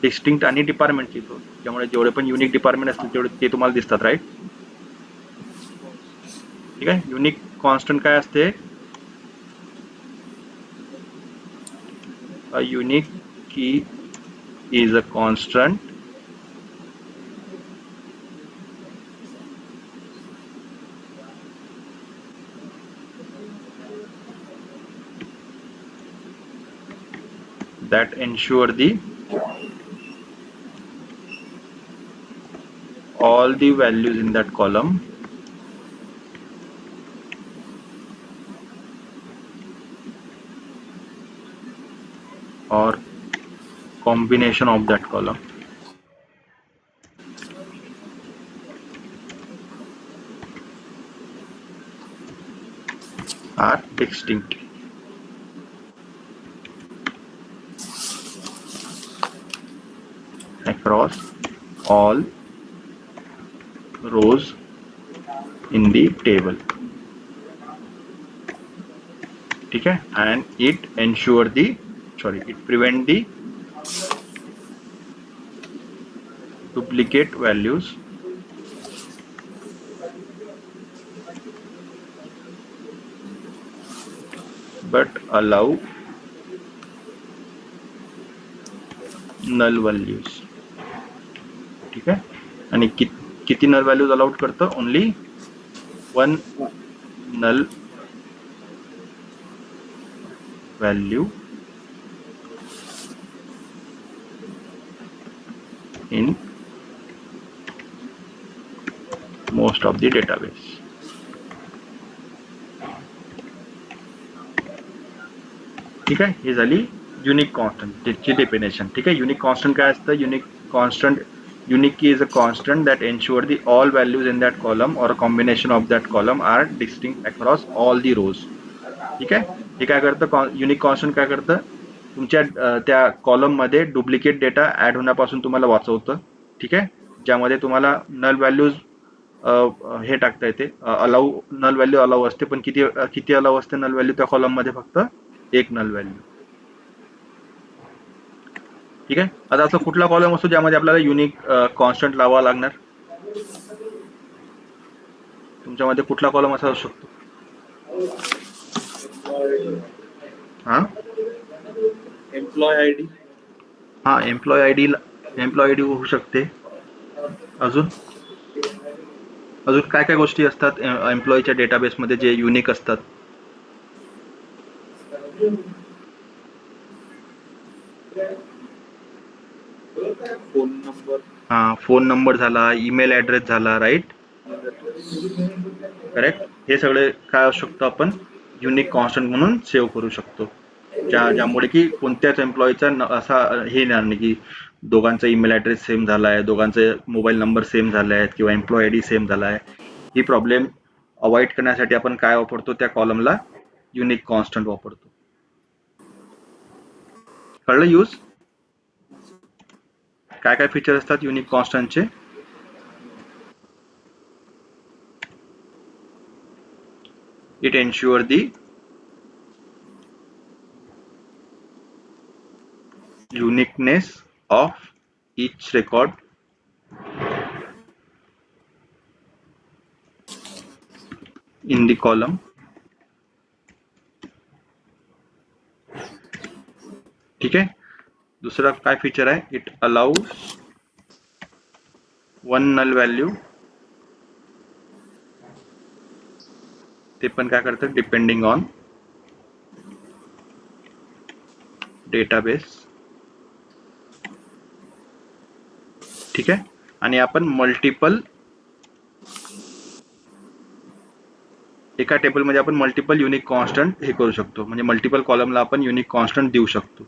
डिस्टिंक्ट आणि डिपार्टमेंट लिहितो. त्यामुळे जेवढे पण युनिक डिपार्टमेंट असतील तेवढे ते तुम्हाला दिसतात, राईट. ठीक आहे. युनिक कॉन्स्टंट काय असते, a unique key is a constant that ensure the all the values in that column or combination of that column are distinct across all rows in the table. ठीक है, and it ensure the it prevent the duplicate values but allow null values. ठीक आहे. आणि किती null values allowed करतं, only one null value in most of the database. ठीक आहे, ही झाली युनिक कॉन्स्टंट त्याची डेफिनेशन. ठीक आहे. युनिक कॉन्स्टंट काय असतं, unique constant, unique key is a constant that ensure the all values in that column or a combination of that column are distinct across all the rows. ठीक आहे. हे काय करतं, युनिक कॉन्स्टंट काय करतं, तुमच्या त्या कॉलम मध्ये डुप्लिकेट डेटा ऍड होण्यापासून तुम्हाला वाचवतं. ठीक आहे. ज्यामध्ये तुम्हाला नल व्हॅल्यूज हे टाकता येते, अलाउ नल व्हॅल्यू अलाउ असते, पण किती अलाउ असते नल व्हॅल्यू त्या कॉलम मध्ये, फक्त एक नल व्हॅल्यू. ठीक आहे. आता असं कुठला कॉलम असतो ज्यामध्ये आपल्याला युनिक कॉन्स्टंट लावावा लागणार, तुमच्यामध्ये कुठला कॉलम असा असू शकतो? हा, एम्प्लॉय आय डी. हा, एम्प्लॉय आय डी होऊ शकते. अजून काय काय गोष्टी असतात एम्प्लॉईच्या डेटाबेसमध्ये जे युनिक असतात? Phone number. हा, फोन नंबर झाला, ईमेल ऍड्रेस झाला, राईट, करेक्ट. हे सगळे काय असू शकतो, आपण युनिक कॉन्स्टंट म्हणून सेव्ह करू शकतो, ज्यामुळे की कोणत्याच एम्प्लॉईचा असा हे नाही की दोघांचा ईमेल ऍड्रेस सेम झालाय, दोघांचे मोबाईल नंबर सेम झालाय किंवा एम्प्लॉय आय डी सेम झालाय. ही प्रॉब्लेम अवॉइड करण्यासाठी आपण काय वापरतो, त्या कॉलमला युनिक कॉन्स्टंट वापरतो. कळलं यूज? काय काय फीचर असतात युनिक कॉन्स्टंटचे? It ensure the uniqueness of each record in the column. ठीक आहे. दुसरा काय फीचर आहे, it allows one null value. ते पण काय करतं, डिपेंडिंग ऑन डेटाबेस. ठीक आहे. आणि आपण मल्टिपल, एका टेबलमध्ये आपण मल्टिपल युनिक कॉन्स्टंट हे करू शकतो, म्हणजे मल्टिपल कॉलमला आपण युनिक कॉन्स्टंट देऊ शकतो.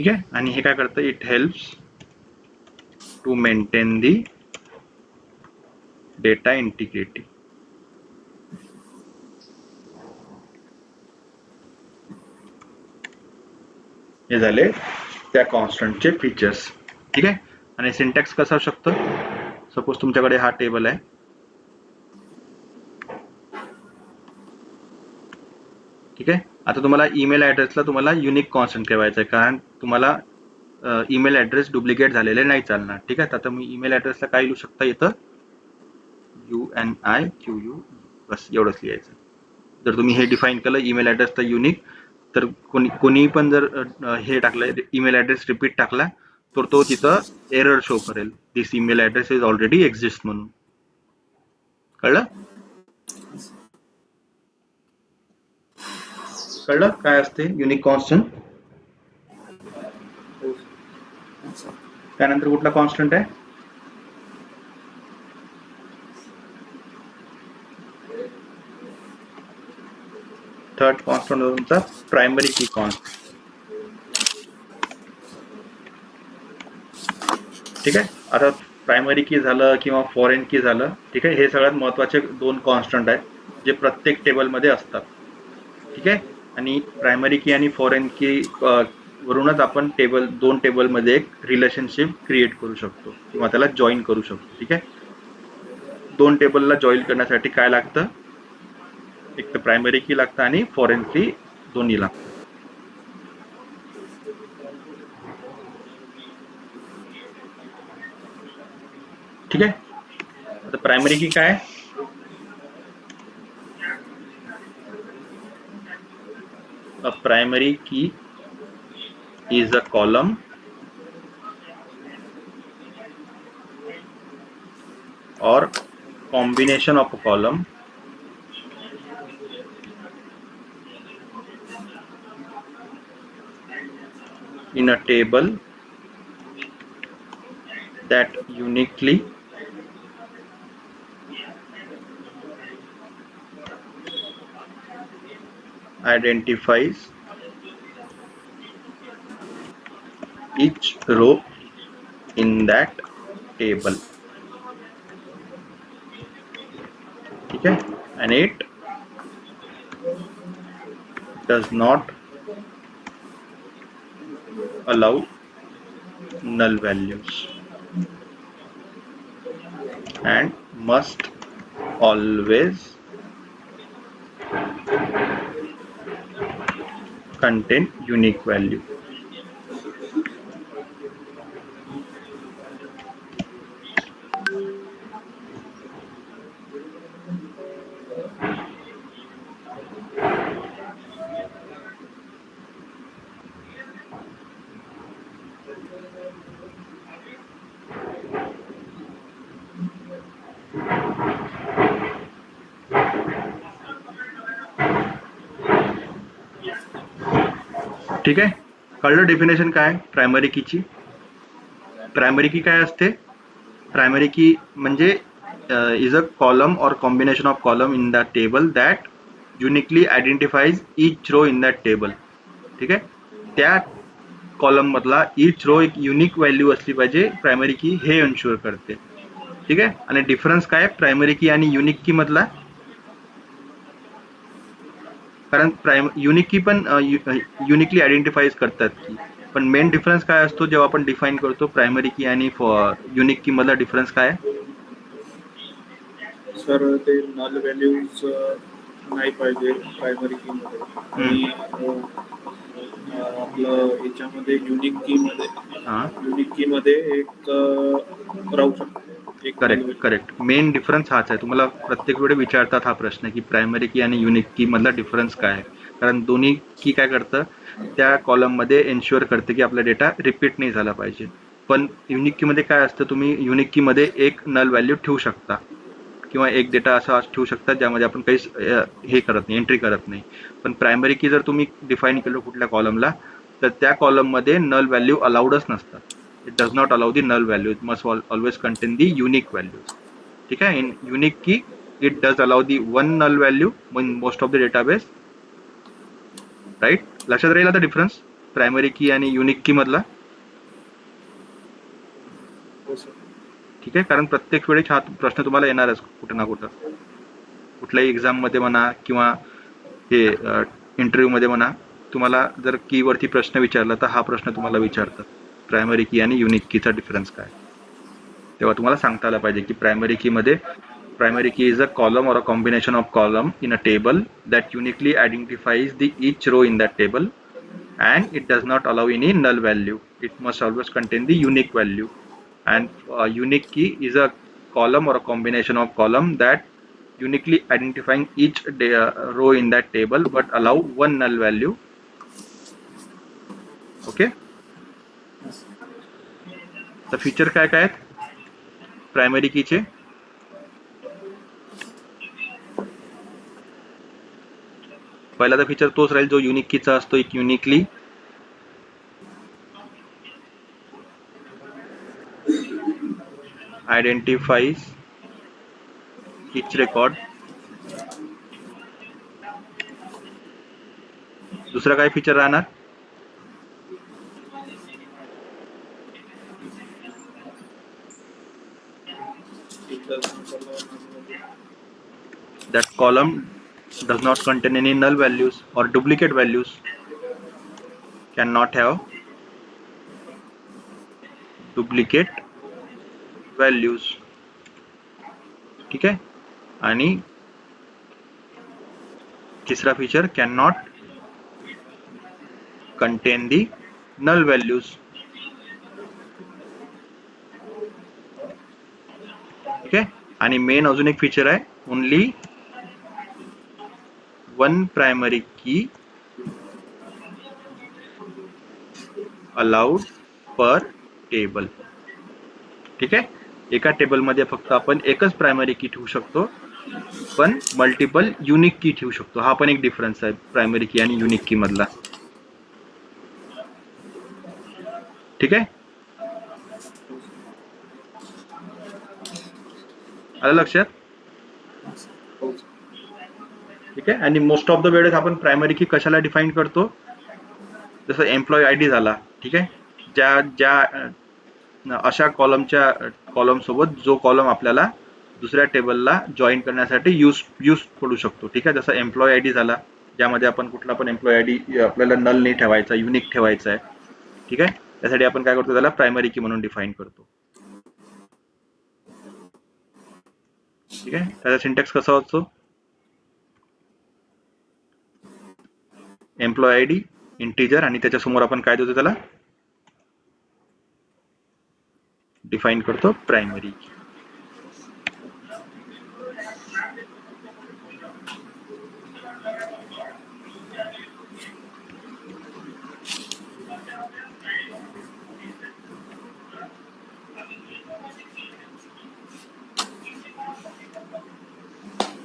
ठीक आहे. आणि हे काय करतं, it helps to maintain the data integrity. हे झाले त्या कॉन्स्टंटचे फीचर्स. ठीक आहे. आणि सिंटॅक्स कसा असू शकतो, सपोज तुमच्याकडे हा टेबल आहे, ठीक आहे. आता तुम्हाला ईमेल ॲड्रेसला तुम्हाला युनिक कॉन्स्टंट ठेवायचं आहे, कारण तुम्हाला ईमेल ॲड्रेस डुप्लिकेट झालेले नाही चालणार. ठीक आहे. आता मी ईमेल ॲड्रेसला काय लिहू शकता, इथं UNIQU बस एवढंच लिहायचं. जर तुम्ही हे डिफाईन केलं ईमेल ॲड्रेसचा युनिक, तर कोणी पण जर हे टाकलं ईमेल ॲड्रेस रिपीट टाकला, तर तो तिथं एरर शो करेल, this email address is already exist म्हणून. कळलं कळलं काय असते युनिक कॉन्स्टंट. हो त्यानंतर कुठला कॉन्स्टंट आहे, थर्ड कॉन्स्टंट तुमचा प्रायमरी की कॉन्स्टंट. ठीक आहे. आता प्रायमरी की झालं किंवा फॉरेन की झालं, ठीक आहे, हे सगळ्यात महत्त्वाचे दोन कॉन्स्टंट आहेत जे प्रत्येक टेबलमध्ये असतात. ठीक आहे. आणि प्रायमरी की आणि फॉरेन की वरूनच आपण दोन टेबलमध्ये एक रिलेशनशिप क्रिएट करू शकतो किंवा त्याला जॉईन करू शकतो. ठीक आहे. दोन टेबलला जॉईन करण्यासाठी काय लागतं, एक तर प्रायमरी की लागतं आणि फॉरेन की, दोन्ही लागतं. ठीक आहे. आता प्रायमरी की काय, a primary key is a column or combination of a column in a table that uniquely identifies each row in that table. ठीक है. And it does not allow null values and must always contain unique value. ठीक आहे. कळलं definition काय primary कीची. Primary की काय असते, primary key म्हणजे is a column or combination of column in the table that uniquely identifies each row in that table. ठीक आहे. त्या कॉलम मधला इच रो एक युनिक व्हॅल्यू असली पाहिजे, प्रायमरी की हे एन्श्युअर करते. ठीक आहे. आणि डिफरन्स काय प्रायमरी की आणि युनिक की मधला, कारण युनिक की पण युनिकली आयडेंटिफाईज करतात की, पण मेन डिफरन्स काय असतो जेव्हा आपण डिफाईन करतो प्रायमरी की आणि युनिक की मधला डिफरन्स काय आहे. सर ते नल व्हॅल्यूज नाही पाहिजे प्रायमरी की मध्ये, आणि आपलं याच्यामध्ये युनिक की मध्ये एक राहू शकतो. करेक्ट. मेन डिफरन्स हाच आहे. तुम्हाला प्रत्येक वेळी विचारतात हा प्रश्न की प्रायमरी की आणि युनिक की मधला डिफरन्स काय आहे, कारण दोन्ही की काय करतं, त्या कॉलम मध्ये एन्श्युअर करते की आपला डेटा रिपीट नाही झाला पाहिजे. पण युनिक की मध्ये काय असतं, तुम्ही युनिक की मध्ये एक नल व्हॅल्यू ठेवू शकता किंवा एक डेटा असा ठेवू शकता ज्यामध्ये आपण काही हे करत नाही, एंट्री करत नाही. पण प्रायमरी की जर तुम्ही डिफाईन केलं कुठल्या कॉलमला, तर त्या कॉलम मध्ये नल व्हॅल्यू अलाउडच नसतात. It does not allow the null value, it must always contain the unique values. ठीक आहे. In unique key it does allow the one null value in most of the database. Right. लक्षात राहील आता difference. Primary की आणि unique की मधला? हो सर. ठीक आहे, कारण प्रत्येक वेळी हा प्रश्न तुम्हाला येणारच कुठं ना कुठं, कुठल्याही एक्झाममध्ये म्हणा किंवा हे इंटरव्ह्यूमध्ये म्हणा. तुम्हाला जर कीवरती प्रश्न विचारला तर हा प्रश्न तुम्हाला विचारतात, प्रायमरी की आणि युनिक कीचा डिफरन्स काय. तेव्हा तुम्हाला सांगता आलं पाहिजे की प्रायमरी की is a column or a combination of column in a table that uniquely identifies the each row in that table, and it does not allow any null value. It must always contain the unique value. And unique key is a column or a combination of column that uniquely identifying each row in that table but allow one null value. Okay. तर feature काय काय आहेत primary कीचे? पहिला तर feature तोच राहील जो unique कीचा असतो, एक युनिकली identifies each record. दुसरा काय फीचर राहणार? That column does not contain any null values or duplicate values. Cannot have duplicate values. ठीक आहे. आणि तिसरा feature can not contain the null values. ठीक आहे. आणि मेन अजून एक फीचर आहे, ओनली वन प्रायमरी की अलाउड पर टेबल. ठीक आहे. एका टेबलमध्ये फक्त आपण एकच प्रायमरी की ठेवू शकतो, पण मल्टिपल युनिक की ठेवू शकतो. हा पण एक डिफरन्स आहे प्रायमरी की आणि युनिक की मधला. ठीक आहे. आलं लक्षात? ठीक आहे. आणि मोस्ट ऑफ द वेळेस आपण प्रायमरी की कशाला डिफाईन करतो? जसं एम्प्लॉई आय डी झाला. ठीक आहे. ज्या अशा कॉलम सोबत जो कॉलम आपल्याला दुसऱ्या टेबलला जॉईन करण्यासाठी यूज पडू शकतो. ठीक आहे. जसं एम्प्लॉई आय डी झाला, ज्यामध्ये आपण कुठला पण एम्प्लॉई आय डी आपल्याला नल नाही ठेवायचा, युनिक ठेवायचा आहे. ठीक आहे. त्यासाठी आपण काय करतो, त्याला प्रायमरी की म्हणून डिफाईन करतो. ठीक आहे. त्याचा सिंटॅक्स कसा असतो? एम्प्लॉई आय डी इंटिजर आणि त्याच्यासमोर आपण काय देतो, त्याला डिफाईन करतो प्रायमरी की.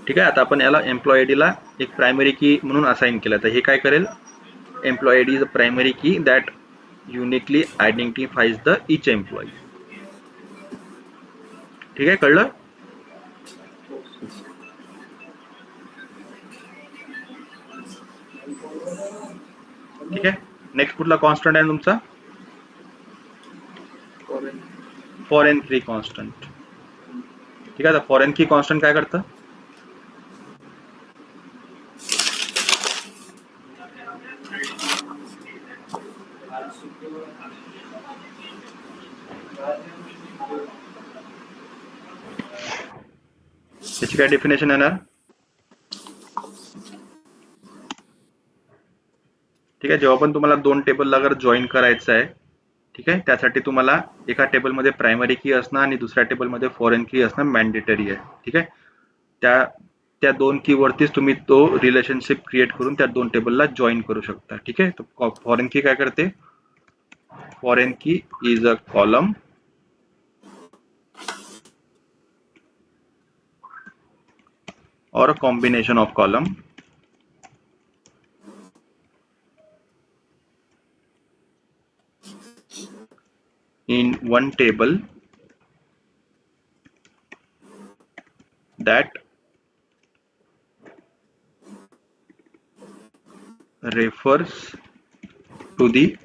ठीक आहे. आता आपण याला एम्प्लॉई आय ला एक प्रायमरी की म्हणून असाइन केलं, तर हे काय करेल, employee I D is a primary key that uniquely identifies the each employee. ठीक आहे. कळलं? ठीक आहे. नेक्स्ट कुठला कॉन्स्टंट आहे तुमचा? Foreign key constant. ठीक आहे. आता फॉरेन की कॉन्स्टंट काय करतं? त्याची काय डेफिनेशन येणार? ठीक आहे. जेव्हा पण तुम्हाला दोन टेबलला अगर जॉईन करायचं आहे, ठीक आहे, त्यासाठी तुम्हाला एका टेबलमध्ये प्रायमरी की असणं आणि दुसऱ्या टेबलमध्ये फॉरेन की असणं मॅन्डेटरी आहे. ठीक आहे. त्या दोन की वरतीच तुम्ही तो रिलेशनशिप क्रिएट करून त्या दोन टेबलला जॉईन करू शकता. ठीक आहे. तर फॉरेन की काय करते? Foreign key is a column or a combination of column in one table that refers to the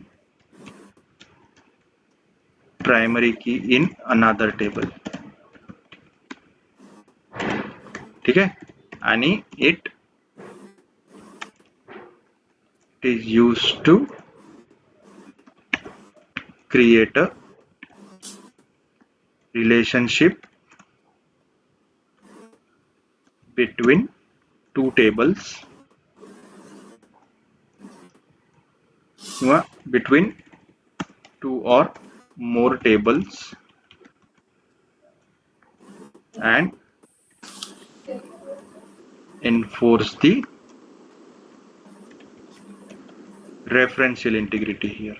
primary key in another table. ठीक आहे, आणि it is used to create a relationship between two tables किंवा between two or more tables and enforce the referential integrity here.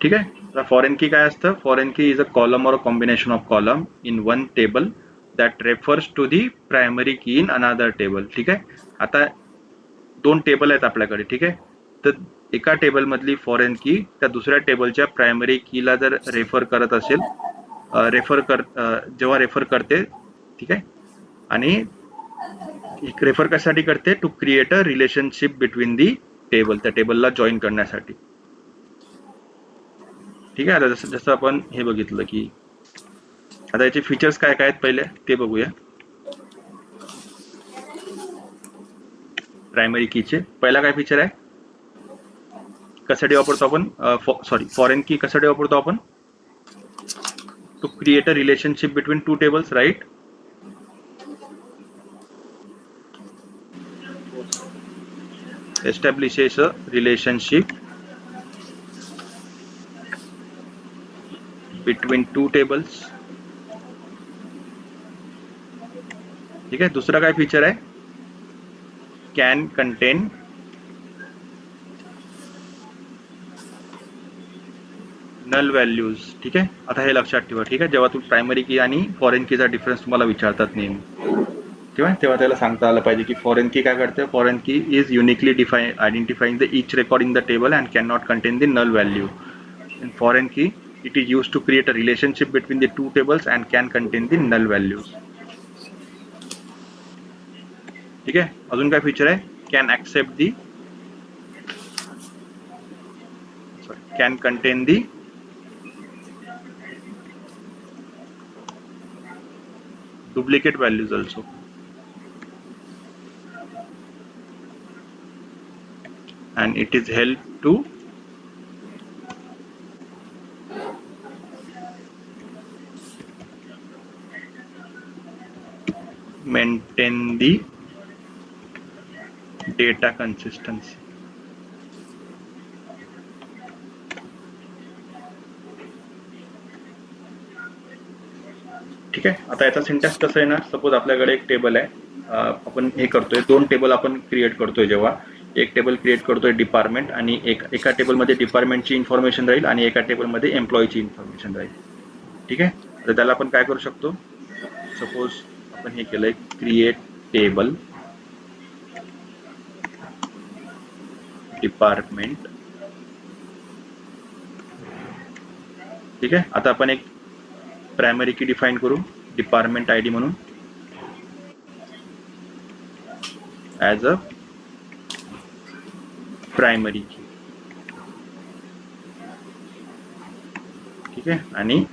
ठीक आहे. आता foreign की काय असतं? Foreign key is a column or a combination of column in one table that refers to the primary key in another table. ठीक आहे. आता दोन टेबल आहेत आपल्याकडे. ठीक आहे. तर एका टेबल मधली फॉरेन की त्या दुसऱ्या टेबलच्या प्रायमरी कीला जर रेफर करत असेल, जेव्हा रेफर करते, ठीक आहे, आणि रेफर कशासाठी करते? To create a relationship between the table, त्या टेबलला जॉईन करण्यासाठी. ठीक आहे. आता जसं आपण हे बघितलं की आता याचे फीचर्स काय काय आहेत पहिले ते बघूया. प्रायमरी कीचे पहिला काय फीचर आहे? कशासाठी वापरतो आपण? फॉरेन की कशासाठी वापरतो आपण? To create a relationship between two tables, right? Establishes a relationship between two tables. ठीक आहे. दुसरा काय फीचर आहे? Can contain null values. ठीक आहे. आता हे लक्षात ठेवा. ठीक आहे. जेव्हा तुम्ही प्रायमरी की आणि फॉरेन कीचा डिफरन्स तुम्हाला विचारतात नेहमी, तेव्हा त्याला सांगता आलं पाहिजे की फॉरेन की काय करते? Foreign key is uniquely identifying the each record in the table and cannot contain the null value. In foreign key, it is used to create a relationship between the two tables and can contain the null values. ठीक आहे. अजून काय feature आहे? Can accept the can contain the duplicate values also. And it is help to maintain the data consistency. ठीक आहे. आता याचा syntax कसं आहे ना, सपोज आपल्याकडे एक टेबल आहे, आपण हे करतोय, दोन टेबल आपण क्रिएट करतोय. जेव्हा एक टेबल क्रिएट करतोय डिपार्टमेंट, आणि एका टेबलमध्ये डिपार्टमेंटची इन्फॉर्मेशन राहील आणि एका टेबलमध्ये एम्प्लॉईची इन्फॉर्मेशन राहील. ठीक आहे. तर त्याला आपण काय करू शकतो? सपोज आपण हे केलंय, क्रिएट टेबल डिपार्टमेंट. ठीक आहे. आता आपण एक प्रायमरी की डिफाइन करू, डिपार्टमेंट आयडी म्हणून, ॲज अ प्रायमरी की. ठीक आहे. आणि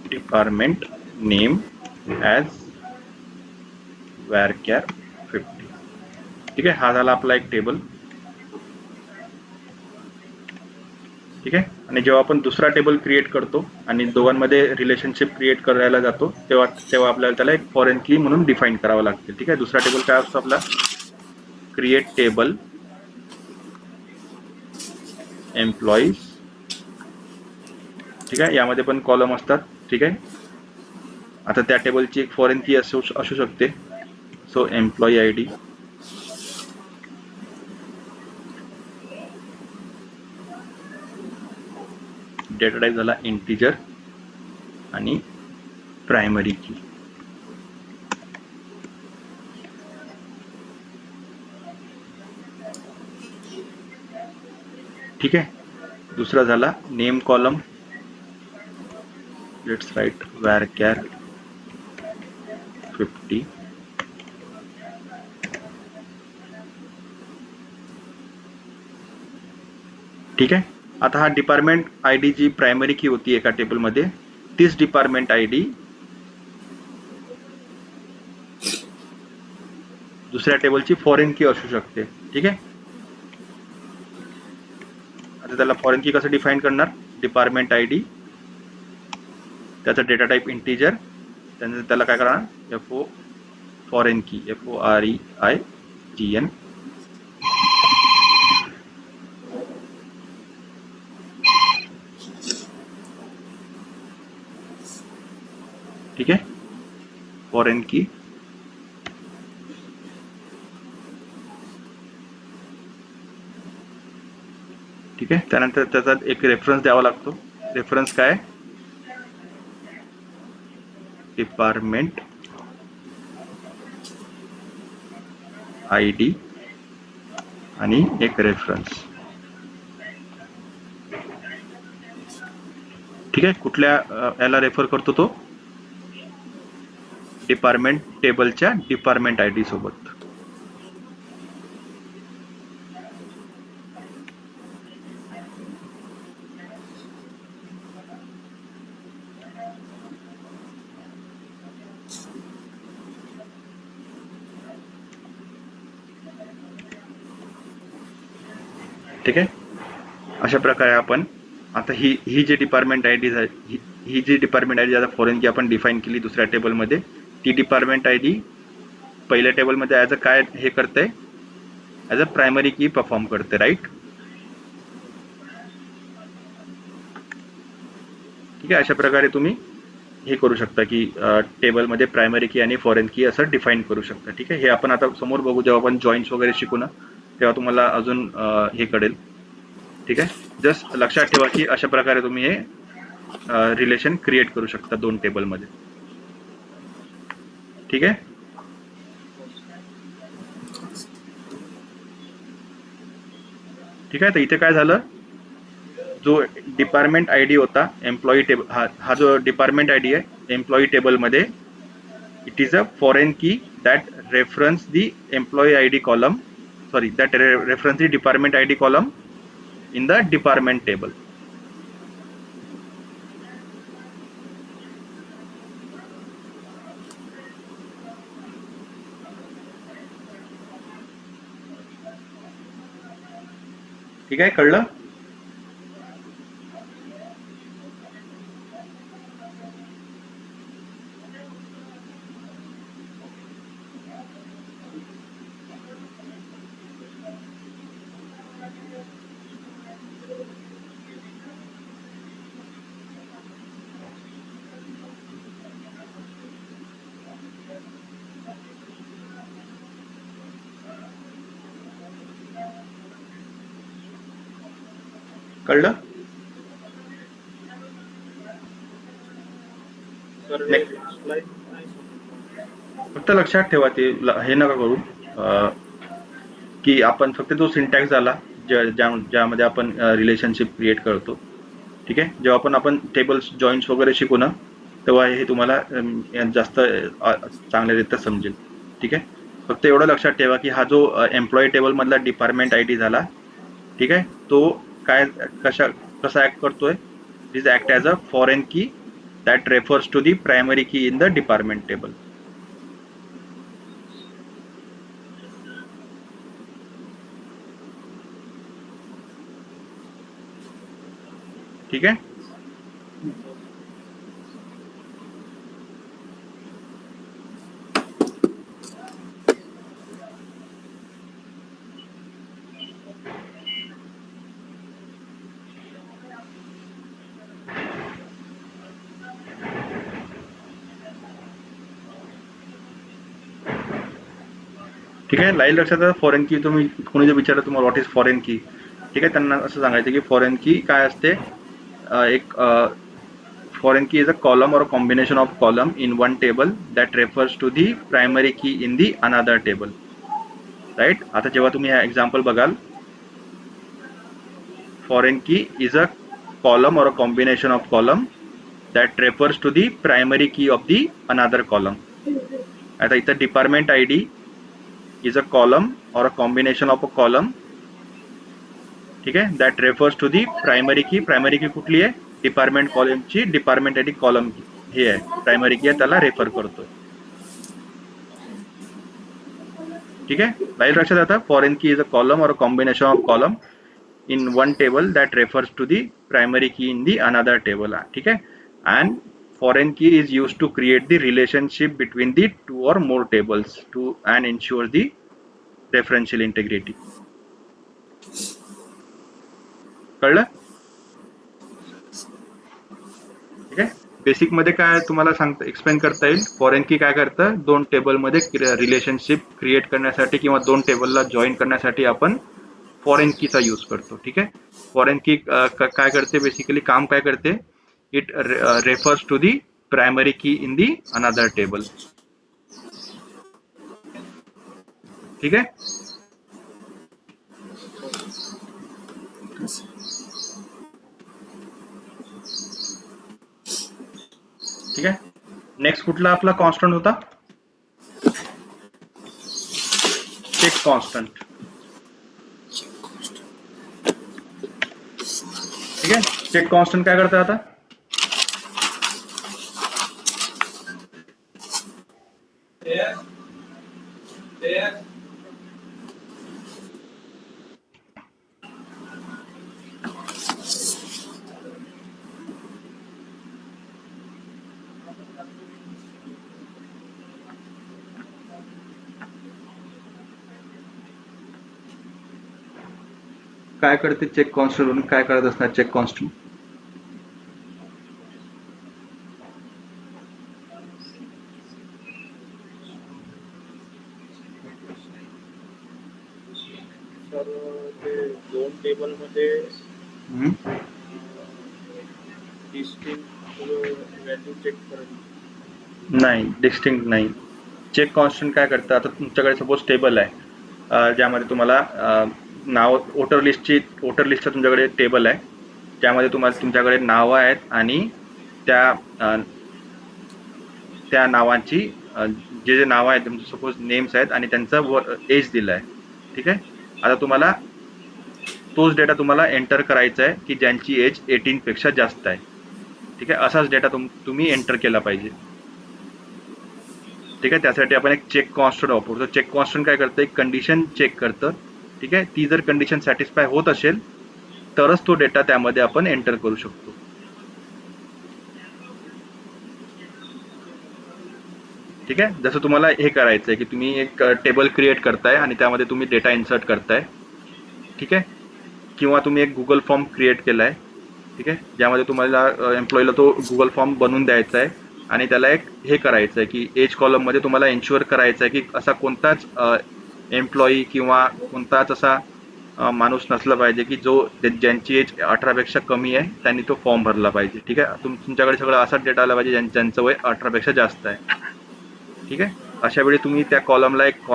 डिपार्टमेंट नेम ॲज varchar 50. ठीक आहे. हा झाला आपला एक टेबल. ठीक आहे. आणि जेव्हा आपण दुसरा टेबल क्रिएट करतो आणि दोघांमध्ये रिलेशनशिप क्रिएट करायला जातो, तेव्हा आपल्याला त्याला एक फॉरेन की म्हणून डिफाइन करावं लागते. ठीक आहे. दुसरा टेबल काय असतो आपला? Create table employees. ठीक आहे. यामध्ये पण कॉलम असतात. ठीक आहे. आता त्या टेबलची एक फॉरेन की असू शकते. So employee I D, data type झाला इंटिजर, आणि प्रायमरी की. ठीक आहे. दुसरा झाला name column. Let's write varchar 50. ठीक आहे. आता हा डिपार्टमेंट आय डी जी प्रायमरी की होती एका टेबलमध्ये, तीच डिपार्टमेंट आय डी दुसऱ्या टेबलची फॉरेन की असू शकते. ठीक आहे. आता त्याला फॉरेन की कसं डिफाईन करणार? डिपार्टमेंट आय डी, त्याचा डेटा टाईप इंटीजर, त्यानंतर त्याला काय करणार? FO फॉरेन की, FOREIGN. ठीक आहे. फॉरेन की. ठीक आहे. त्यानंतर त्याचा एक रेफरन्स द्यावा लागतो. रेफरन्स काय? डिपार्टमेंट आय डी आणि एक रेफरन्स. ठीक आहे. कुठल्या याला रेफर करतो तो? डिपार्टमेंट टेबलच्या डिपार्टमेंट आय डी सोबत. ठीक आहे. अशा प्रकारे आपण आता ही जी डिपार्टमेंट आय डी ही जी डिपार्टमेंट आय डी आता फॉरेन की आपण डिफाईन केली दुसऱ्या टेबलमध्ये, ती डिपार्टमेंट आय डी पहिल्या टेबलमध्ये ॲज अ काय हे करते? ॲज अ प्रायमरी की परफॉर्म करते. राईट. ठीक आहे. अशा प्रकारे तुम्ही हे करू शकता की टेबलमध्ये प्रायमरी की आणि फॉरेन की असं डिफाईन करू शकता. ठीक आहे. हे आपण आता समोर बघू, जेव्हा आपण जॉईंट्स वगैरे शिकू ना, तेव्हा तुम्हाला अजून हे कळेल. ठीक आहे. जस्ट लक्षात ठेवा की अशा प्रकारे तुम्ही हे रिलेशन क्रिएट करू शकता दोन टेबलमध्ये. ठीक आहे. ठीक आहे. तर इथे काय झालं? जो डिपार्टमेंट आय डी होता एम्प्लॉई टेबल, हा जो डिपार्टमेंट आय डी आहे एम्प्लॉई टेबलमध्ये, it is a foreign key that reference the employee I D column, sorry that reference the department I D column in the department table. ठीक आहे. कळलं? कळलं? Sir Next. Slide नाही समजलं. फक्त लक्षात ठेवा ते हे नका करू की आपण फक्त जो सिंटॅक्स झाला ज्यामध्ये आपण रिलेशनशिप क्रिएट करतो. ठीक आहे. जेव्हा आपण टेबल्स जॉईंट्स वगैरे शिकू ना, तेव्हा हे तुम्हाला जास्त चांगल्यारीत्या समजेल. ठीक आहे. फक्त एवढं लक्षात ठेवा की हा जो एम्प्लॉई टेबल मधला डिपार्टमेंट आय डी झाला, ठीक आहे, तो काय कसा ऍक्ट करतोय? It is act as a foreign key that refers to the primary key in the department table. ठीक आहे. ठीक आहे. लाईव्ह लक्षात. फॉरेन की तुम्ही कोणी जर विचारलं तुम्हाला व्हॉट इज फॉरेन की, ठीक आहे, त्यांना असं सांगायचं की फॉरेन की काय असते? एक foreign key is a column or combination of column in one table that refers to the primary key in the another table. Right. आता जेव्हा तुम्ही हा एक्झाम्पल बघाल, foreign key is a column or a combination of column that refers to the primary key of the another column. आता इथं department I D is a column or a combination of a column, ठीक आहे, that refers to the primary key. Primary key कुठली आहे? Department कॉलमची department I D column हे आहे, primary की आहे, त्याला रेफर करतोय. ठीक आहे, लाईन लक्षात येतं. Foreign key is a column or a combination of column in one table that refers to the primary key in the another table. ठीक है, and foreign key is used to create the relationship between the two or more tables to and ensure the referential integrity. कळलं? ठीक आहे, basic मध्ये काय तुम्हाला सांगता explain करता येईल. फॉरेन की काय करतं, दोन टेबल मध्ये रिलेशनशिप क्रिएट करण्यासाठी किंवा दोन टेबलला जॉईन करण्यासाठी आपण फॉरेन कीचा यूज करतो. ठीक आहे, फॉरेन की काय करते, बेसिकली काम काय करते, it refers to the primary key in the another table. ठीक आहे, ठीक आहे. नेक्स्ट कुठला आपला कॉन्स्टंट होता? Check constant. ठीक आहे, चेक कॉन्स्टंट काय करतं आता? काय करते चेक कॉन्स्टंट म्हणून? काय करत असणार चेक कॉन्स्टंट? तर ते दोन टेबल मध्ये डिस्टिंक्ट व्हॅल्यू चेक करत नाही, डिस्टिंक्ट नाही. चेक कॉन्स्टंट काय करतं, आता तुमच्याकडे सपोज टेबल आहे ज्यामध्ये तुम्हाला नाव वोटर लिस्टचं तुमच्याकडे टेबल आहे ज्यामध्ये तुमच्याकडे नावं आहेत आणि त्या नावांची जे नावं आहेत तुमचे सपोज नेम्स आहेत आणि त्यांचा एज दिला आहे. ठीक आहे, आता तुम्हाला तोच डेटा तुम्हाला एंटर करायचा आहे की ज्यांची एज 18 पेक्षा जास्त आहे. ठीक आहे, असाच डेटा तुम्ही एंटर केला पाहिजे. ठीक आहे, त्यासाठी आपण एक चेक कॉन्स्टंट वापरतो. चेक कॉन्स्टंट काय करतं, एक कंडिशन चेक करतं. ठीक आहे, ती जर कंडिशन सॅटिस्फाय होत असेल तरच तो डेटा त्यामध्ये आपण एंटर करू शकतो. ठीक आहे, जसं तुम्हाला हे करायचं आहे की तुम्ही एक टेबल क्रिएट करताय आणि त्यामध्ये तुम्ही डेटा इन्सर्ट करताय. ठीक आहे, किंवा तुम्ही एक गुगल फॉर्म क्रिएट केला आहे. ठीक आहे, ज्यामध्ये तुम्हाला एम्प्लॉईला तो गुगल फॉर्म बनवून द्यायचा आहे आणि त्याला एक हे करायचं आहे की एज कॉलममध्ये तुम्हाला एन्श्युअर करायचं आहे की असा कोणताच एम्प्लॉई किंवा कोणताच असा माणूस नसला पाहिजे की जो ज्यांची एज 18 पेक्षा कमी आहे त्यांनी तो फॉर्म भरला पाहिजे. ठीक आहे, तुमच्याकडे सगळं असाच डेटा आला पाहिजे ज्यांचं वय 18 पेक्षा जास्त आहे. ठीक आहे, अशा वेळी तुम्ही त्या कॉलमला एक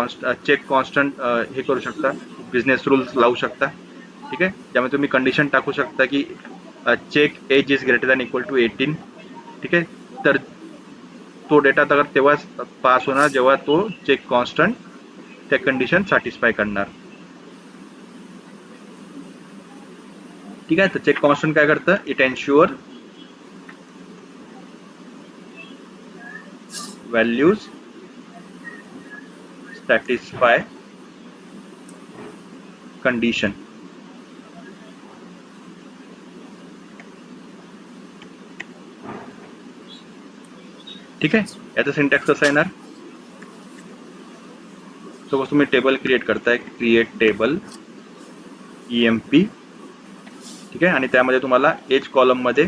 चेक कॉन्स्टंट हे करू शकता, बिझनेस रूल्स लावू शकता. ठीक आहे, ज्यामध्ये तुम्ही कंडिशन टाकू शकता की check age is greater than equal to 18. ठीक आहे, तर तो डेटा तर तेव्हाच पास होणार जेव्हा तो चेक कॉन्स्टंट त्या कंडिशन सॅटिस्फाय करणार. ठीक आहे, तर चेक कॉन्स्टंट काय करतं, it ensure values satisfy condition. ठीक आहे, याचा सिंटॅक्स कसा येणार, सपोज तुम्ही टेबल क्रिएट करताय, क्रिएट टेबल EMP. ठीक आहे, आणि त्यामध्ये तुम्हाला एज कॉलम मध्ये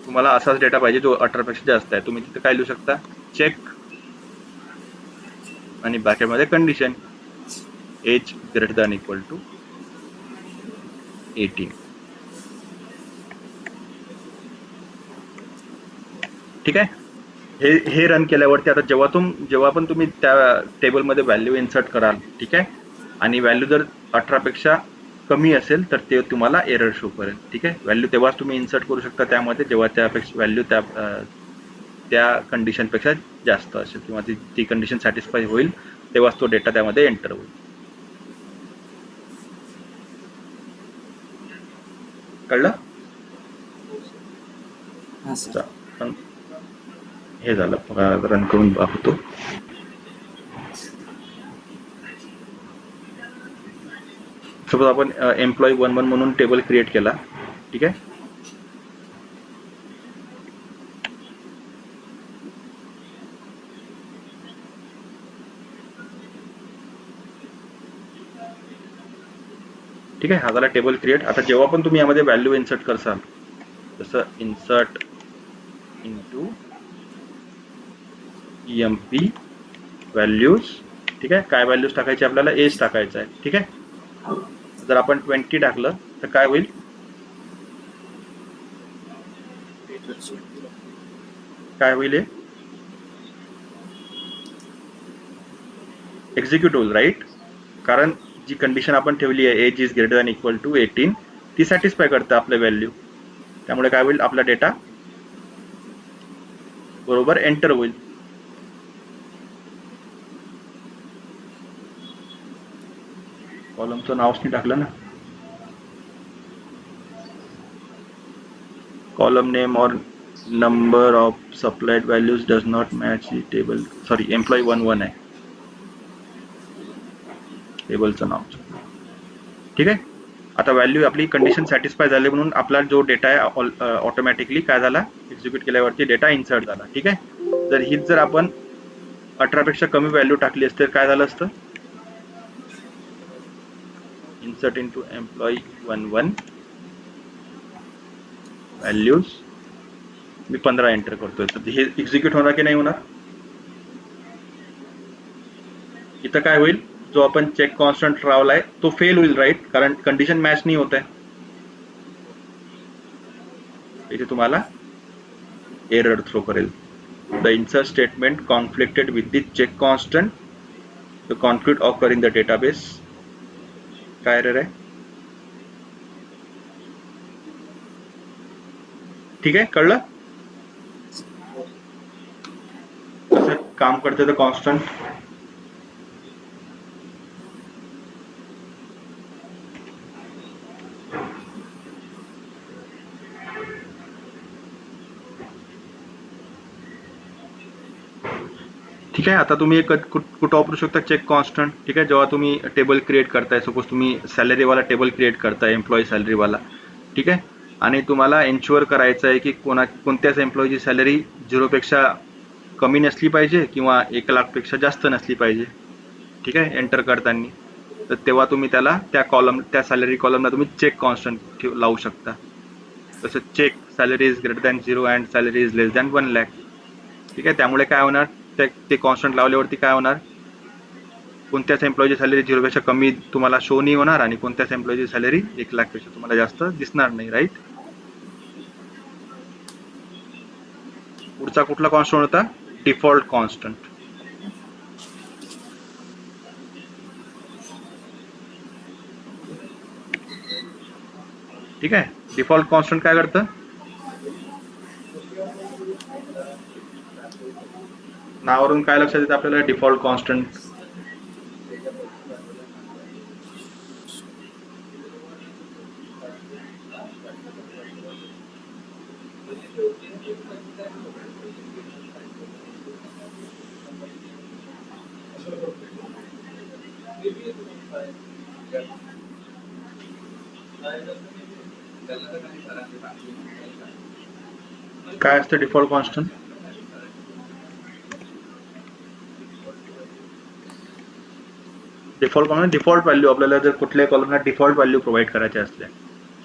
तुम्हाला असाच डेटा पाहिजे जो 18 पेक्षा जास्त आहे. तुम्ही तिथे काय लिहू शकता, चेक आणि ब्रॅकेटमध्ये condition age greater than equal to 18. ठीक आहे, हे रन केल्यावरती आता जेव्हा पण तुम्ही त्या टेबलमध्ये व्हॅल्यू इन्सर्ट कराल, ठीक आहे, आणि व्हॅल्यू जर 18 पेक्षा कमी असेल तर ते तुम्हाला एरर शो करेल. ठीक आहे, व्हॅल्यू तेव्हाच तुम्ही इन्सर्ट करू शकता त्यामध्ये जेव्हा त्यापेक्षा व्हॅल्यू त्या त्या कंडिशनपेक्षा जास्त असेल किंवा ती कंडिशन सॅटिस्फाय होईल तेव्हाच तो डेटा त्यामध्ये एंटर होईल. कळलं? हां सर. पण हे झालं, रन करून पाहतो. सपोज आपण एम्प्लॉई 1 म्हणून टेबल क्रिएट केला. ठीक आहे. ठीक आहे, हा झाला टेबल क्रिएट. आता जेव्हा पण तुम्ही यामध्ये व्हॅल्यू इन्सर्ट करसाल, जसं इन्सर्ट इंटू EMP व्हॅल्यूज. ठीक आहे, काय व्हॅल्यूज टाकायचे आपल्याला? एज टाकायचं आहे. ठीक आहे, जर आपण 20 टाकलं तर काय होईल? काय होईल? हे एक्झिक्यूट होईल, राईट? कारण जी कंडिशन आपण ठेवली आहे, age is greater than equal to 18, ती सॅटिस्फाय करते आपलं व्हॅल्यू. त्यामुळे काय होईल? आपला डेटा बरोबर एंटर होईल. कॉलमचं नावच नाही टाकलं ना. कॉलम नेम और number of supplied values does not match the table. Sorry, employee 1 आहे टेबलचं नाव. ठीक आहे, आता व्हॅल्यू आपली कंडिशन सॅटिस्फाय झाली म्हणून आपला जो डेटा आहे ऑटोमॅटिकली काय झाला? एक्झिक्यूट केल्यावरती डेटा इन्सर्ट झाला. ठीक आहे, जर आपण 18 पेक्षा कमी व्हॅल्यू टाकली असते तर काय झालं असतं? इन्सर्ट इंटू एम्प्लॉई 1 व्हॅल्यूज, मी 15 एंटर करतोय, तर हे एक्झिक्यूट होणार की नाही होणार? इथं काय होईल? जो आपण चेक कॉन्स्टंट लावलाय तो फेल होईल, राईट? कारण कंडिशन मॅच नाही होत आहे. इथे तुम्हाला एरर थ्रो करेल. The insert statement conflicted with the check constant, the conflict occur in the database. काय एरर आहे? ठीक आहे, कळलं कसं काम करते द कॉन्स्टंट? ठीक आहे, आता तुम्ही कुठं वापरू शकता चेक कॉन्स्टंट? ठीक आहे, जेव्हा तुम्ही टेबल क्रिएट करताय, सपोज तुम्ही सॅलरीवाला टेबल क्रिएट करताय, एम्प्लॉई सॅलरीवाला. ठीक आहे, आणि तुम्हाला एन्श्युअर करायचं आहे की कोणत्याच एम्प्लॉईची सॅलरी 0 पेक्षा कमी नसली पाहिजे किंवा 1 लाखपेक्षा जास्त नसली पाहिजे. ठीक आहे, एंटर करताना. तर तेव्हा तुम्ही त्याला त्या सॅलरी कॉलमला तुम्ही चेक कॉन्स्टंट लावू शकता. तसं check salary is greater than 0 and salary is less than 1 lakh. ठीक आहे, त्यामुळे काय होणार? ते कॉन्स्टंट लावल्यावरती काय होणार? कोणत्याच एम्प्लॉईची सॅलरी 0 पेक्षा कमी तुम्हाला शो नाही होणार आणि कोणत्याच एम्प्लॉईची सॅलरी 1 लाख पेक्षा तुम्हाला जास्त दिसणार नाही, राईट? पुढचा कुठला कॉन्स्टंट होता? Default constant. ठीक आहे, डिफॉल्ट कॉन्स्टंट काय करतं? नावावरून काय लक्षात येतं आपल्याला? Default constant. काय असतं डिफॉल्ट कॉन्स्टंट? डिफॉल्ट व्हॅल्यू आपल्याला जर कुठल्याही कॉलमला डिफॉल्ट व्हॅल्यू प्रोव्हाइड करायचे असल्या.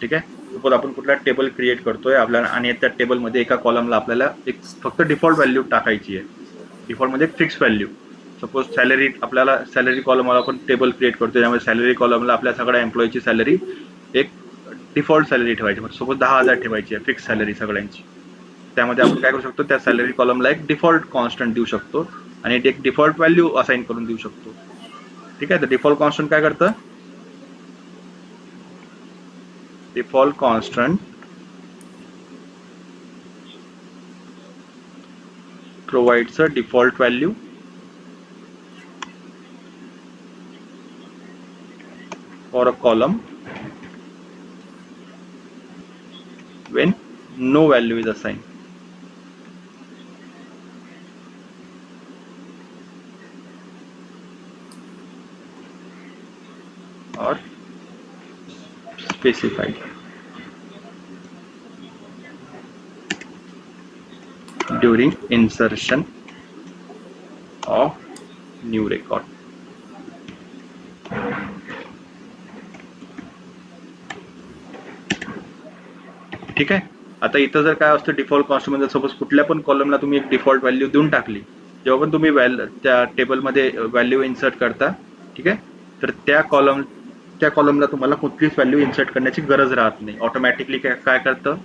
ठीक आहे, सपोज आपण कुठला टेबल क्रिएट करतोय आपल्याला आणि त्या टेबलमध्ये एका कॉलमला आपल्याला एक फक्त डिफॉल्ट व्हॅल्यू टाकायची आहे. डिफॉल्ट म्हणजे फिक्स व्हॅल्यू. सपोज सॅलरी, आपल्याला सॅलरी कॉलमला आपण टेबल क्रिएट करतोय, त्यामुळे सॅलरी कॉलमला आपल्या सगळ्या एम्प्लॉईची सॅलरी एक डिफॉल्ट सॅलरी ठेवायची. सपोज 10,000 ठेवायची आहे, फिक्स सॅलरी सगळ्यांची. त्यामध्ये आपण काय करू शकतो? त्या सॅलरी कॉलमला एक डिफॉल्ट कॉन्स्टंट देऊ शकतो आणि एक डिफॉल्ट व्हॅल्यू असाइन करून देऊ शकतो. ठीक आहे, तर डिफॉल्ट कॉन्स्टंट काय करतं? Default constant provides a default value for a column when no value is assigned. Or specified during insertion of new record. ठीक आहे. आता इथं जर काय असतं डिफॉल्ट कॉन्स्टंट मध्ये सपोज कुठल्या पण कॉलमला तुम्ही एक डिफॉल्ट व्हॅल्यू देऊन टाकली, जेव्हा पण तुम्ही त्या टेबलमध्ये व्हॅल्यू इन्सर्ट करता, ठीक आहे, तर त्या कॉलमला तुम्हाला कुठलीच व्हॅल्यू इन्सर्ट करण्याची गरज राहत नाही. ऑटोमॅटिकली काय करतं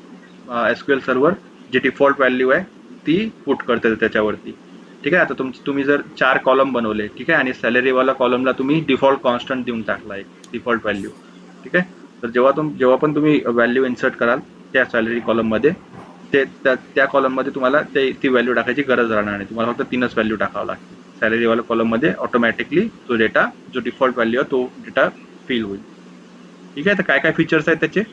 SQL सर्व्हर जी डिफॉल्ट व्हॅल्यू आहे ती पुट करते त्याच्यावरती. ठीक आहे. आता तुम्ही जर 4 कॉलम बनवले, ठीक आहे, आणि सॅलरीवाला कॉलमला तुम्ही डिफॉल्ट कॉन्स्टंट देऊन टाकला एक डिफॉल्ट व्हॅल्यू, ठीक आहे, तर जेव्हा पण तुम्ही व्हॅल्यू इन्सर्ट कराल त्या सॅलरी कॉलममध्ये, त्या कॉलममध्ये तुम्हाला ती व्हॅल्यू टाकायची गरज राहणार नाही. तुम्हाला फक्त 3च व्हॅल्यू टाकावं लागते. सॅलरीवाला कॉलममध्ये ऑटोमॅटिकली जो डिफॉल्ट व्हॅल्यू आहे तो डेटा फिल होईल. ठीक आहे. तर काय काय फीचर्स आहेत त्याचे?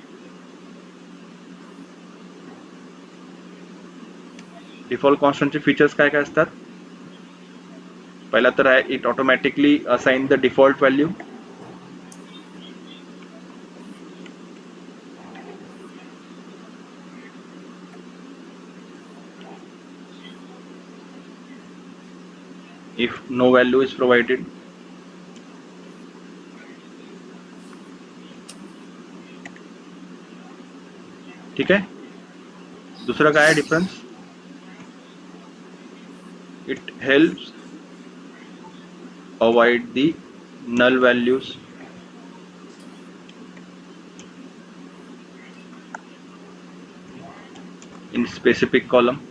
डिफॉल्ट कॉन्स्टंटचे फीचर्स काय काय असतात? पहिला तर आहे it automatically assign the default value. If no value is provided, ठीक आहे. दुसरं काय आहे difference? It helps avoid the null values in specific column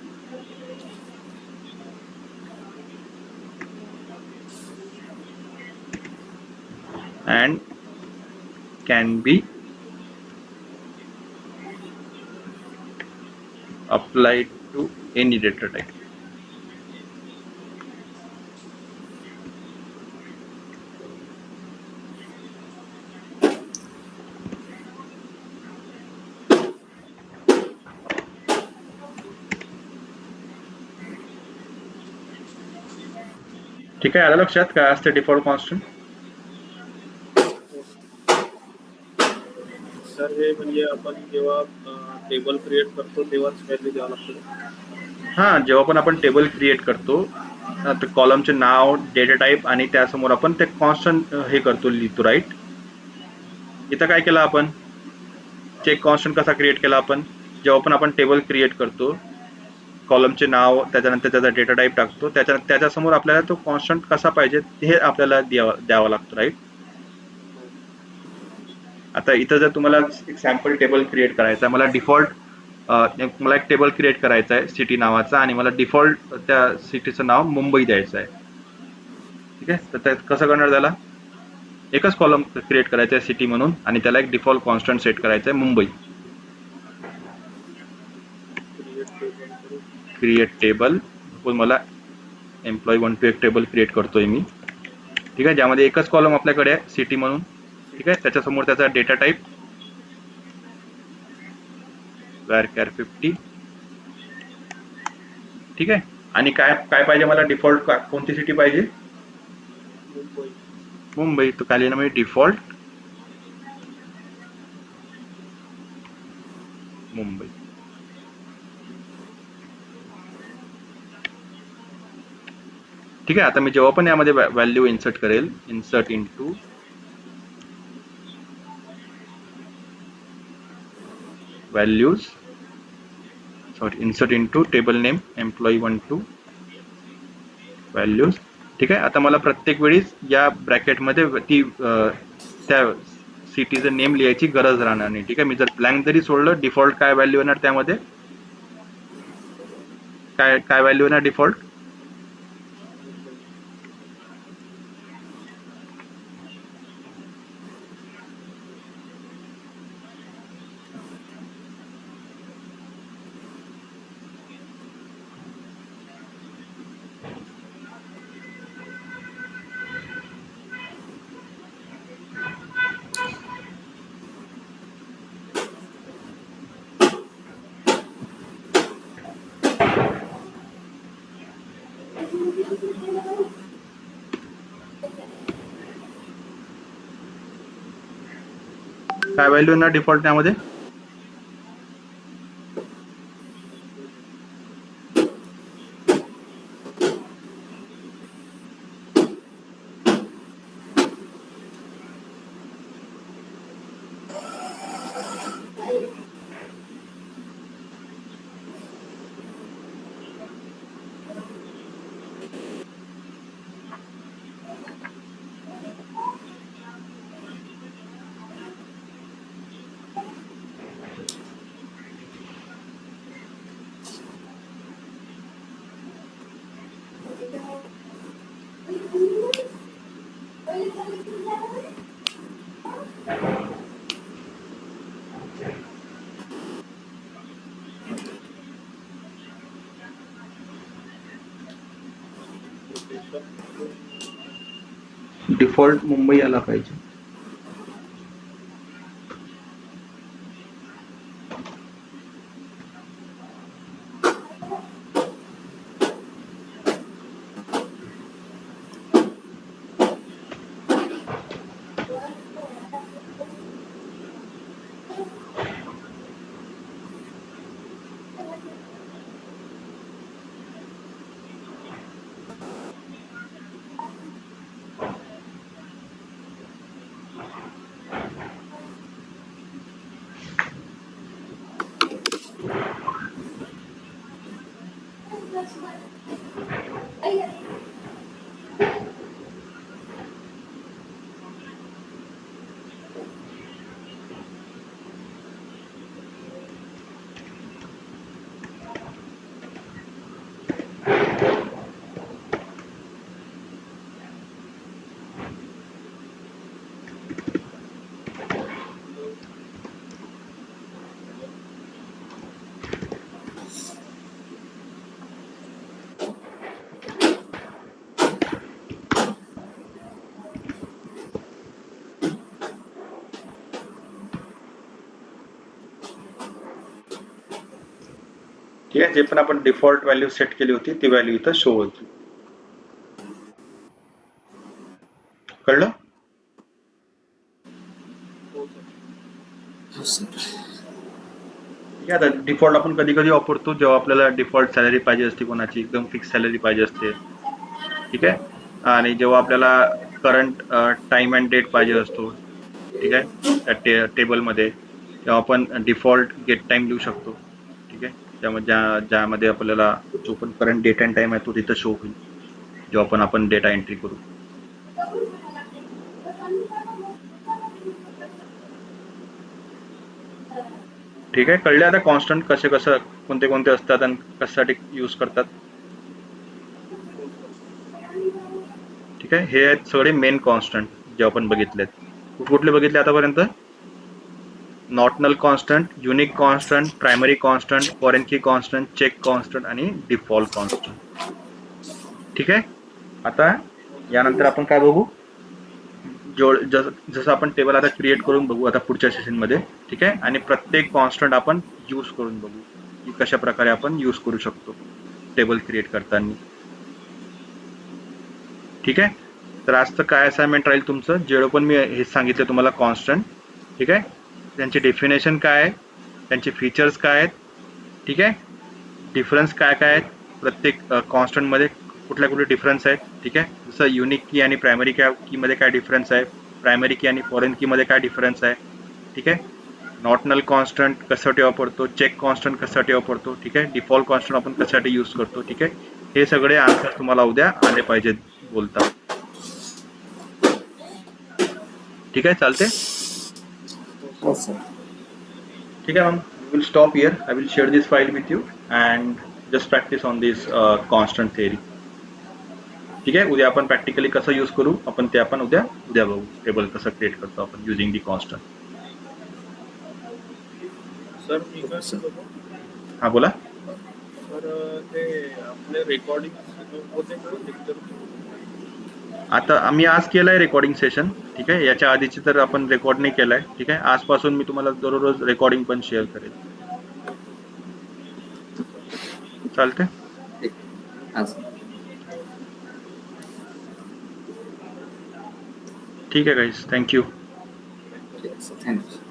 and can be applied to any data type. ठीक आहे. आलं लक्षात काय असते डिफॉल्ट कॉन्स्टंट? सर हे म्हणजे आपण जेव्हा टेबल क्रिएट करतो तेव्हाच व्हॅल्यू द्यावं लागतं. हा, जेव्हा पण आपण टेबल क्रिएट करतो तर कॉलमचे नाव, डेटा टाईप आणि त्यासमोर आपण ते कॉन्स्टंट हे करतो, लिहितो, राईट. इथं काय केलं आपण? चेक कॉन्स्टंट कसा क्रिएट केला आपण? जेव्हा पण आपण टेबल क्रिएट करतो, कॉलमचे नाव, त्याच्यानंतर त्याचा डेटा टाईप टाकतो, त्याच्यासमोर आपल्याला तो कॉन्स्टंट कसा पाहिजे हे आपल्याला द्यावा लागतो, राईट. आता इथं जर तुम्हाला एक सॅम्पल टेबल क्रिएट करायचा आहे, मला एक टेबल क्रिएट करायचा आहे सिटी नावाचा, आणि मला डिफॉल्ट त्या सिटीचं नाव मुंबई द्यायचं आहे. ठीक आहे. तर कसं करणार? त्याला एकच कॉलम क्रिएट करायचा आहे सिटी म्हणून, आणि त्याला एक डिफॉल्ट कॉन्स्टंट सेट करायचा आहे मुंबई. Create table. सपोज मला employee1 एक टेबल क्रिएट करतोय मी, ठीक आहे, ज्यामध्ये एकच कॉलम आपल्याकडे आहे सिटी म्हणून. ठीक आहे. त्याच्यासमोर त्याचा डेटा टाईप varchar 50. ठीक आहे. आणि काय काय पाहिजे मला? डिफॉल्ट कोणती सिटी पाहिजे? मुंबई. तो खाली ना मी डिफॉल्ट मुंबई. ठीक आहे. आता मी जेव्हा पण यामध्ये व्हॅल्यू इन्सर्ट करेल, insert into values, insert into table name employee1 values. ठीक आहे. आता मला प्रत्येक वेळी या ब्रॅकेटमध्ये त्या सिटीचं नेम लिहायची गरज राहणार नाही. ठीक आहे. मी जर ब्लँक जरी सोडलं, डिफॉल्ट काय व्हॅल्यू येणार त्यामध्ये? काय व्हॅल्यू येणार डिफॉल्ट? काय व्हॅल्यू ना डिफॉल्ट त्यामध्ये? डिफॉल्ट मुंबई आला पाहिजे. ठीक आहे, जे पण आपण डिफॉल्ट व्हॅल्यू सेट केली होती ती व्हॅल्यू इथं शो होती. कळलं? हो सर. हो सर. ठीक आहे, आता डिफॉल्ट आपण कधी कधी वापरतो जेव्हा आपल्याला डिफॉल्ट सॅलरी पाहिजे असते, कोणाची एकदम फिक्स सॅलरी पाहिजे असते. ठीक आहे, आणि जेव्हा आपल्याला करंट टाइम अँड डेट पाहिजे असतो, ठीक आहे, त्या टेबलमध्ये, तेव्हा आपण डिफॉल्ट गेट टाइम लिहू शकतो. ठीक आहे, त्यामध्ये ज्यामध्ये आपल्याला जो पण करंट डेट अँड टाइम आहे तो तिथं शो होईल जेव्हा आपण डेटा एंट्री करू. ठीक आहे, कळले आता कॉन्स्टंट कसं कोणते कोणते असतात आणि कशासाठी यूज करतात. ठीक आहे, हे आहेत सगळे मेन कॉन्स्टंट जे आपण बघितलेत. कुठले बघितले आतापर्यंत? Not null constant, unique constant, primary constant, foreign key constant, check constant आणि डिफॉल्ट कॉन्स्टंट. ठीक आहे, आता यानंतर आपण काय बघू, जसं आपण टेबल आता क्रिएट करून बघू आता पुढच्या सेशन मध्ये. ठीक आहे, आणि प्रत्येक कॉन्स्टंट आपण यूज करून बघू की कशा प्रकारे आपण यूज करू शकतो टेबल क्रिएट करताना. ठीक आहे, तर आजचं काय असाइनमेंट राहील तुमचं, जेवढं पण मी हे सांगितलं तुम्हाला कॉन्स्टंट. ठीक आहे, त्यांचे डेफिनेशन काय आहे, त्यांचे फीचर्स काय आहेत, ठीक आहे, डिफरन्स काय काय आहेत, प्रत्येक कॉन्स्टंट मध्ये कुठले डिफरन्स आहेत. ठीक आहे, जसं युनिक की आणि प्रायमरी की मध्ये काय डिफरन्स आहे, प्रायमरी की आणि फॉरेन की मध्ये काय डिफरन्स आहे. ठीक आहे, नॉर्टनल कॉन्स्टंट कशासाठी वापरतो, चेक कॉन्स्टंट कशासाठी वापरतो. ठीक आहे, डिफॉल्ट कॉन्स्टंट आपण कशासाठी यूज करतो. ठीक आहे, हे सगळे आन्सर तुम्हाला उद्या आले पाहिजेत बोलता. ठीक आहे, चालते. हो सर. ठीक आहे, मग will stop here. I will share this file with you and just practice on this constant theory. ठीक आहे, उद्या आपण प्रॅक्टिकली कसं यूज करू आपण ते आपण उद्या बघू, टेबल कसं क्रिएट करतो आपण युजिंग दी कॉन्स्टंट. सर मी काय सांगतो, हां बोला. सर ते आपले रेकॉर्डिंग होते का लेक्चर? आता आम्ही आज केलंय रेकॉर्डिंग सेशन. ठीक आहे, याच्या आधीची तर आपण रेकॉर्ड नाही केलाय. ठीक आहे, आजपासून मी तुम्हाला दररोज रेकॉर्डिंग पण शेअर करेल. चालते. ठीक. हा सर. ठीक आहे गाईज, थँक्यू. ठीक आहे सर, थँक्यू.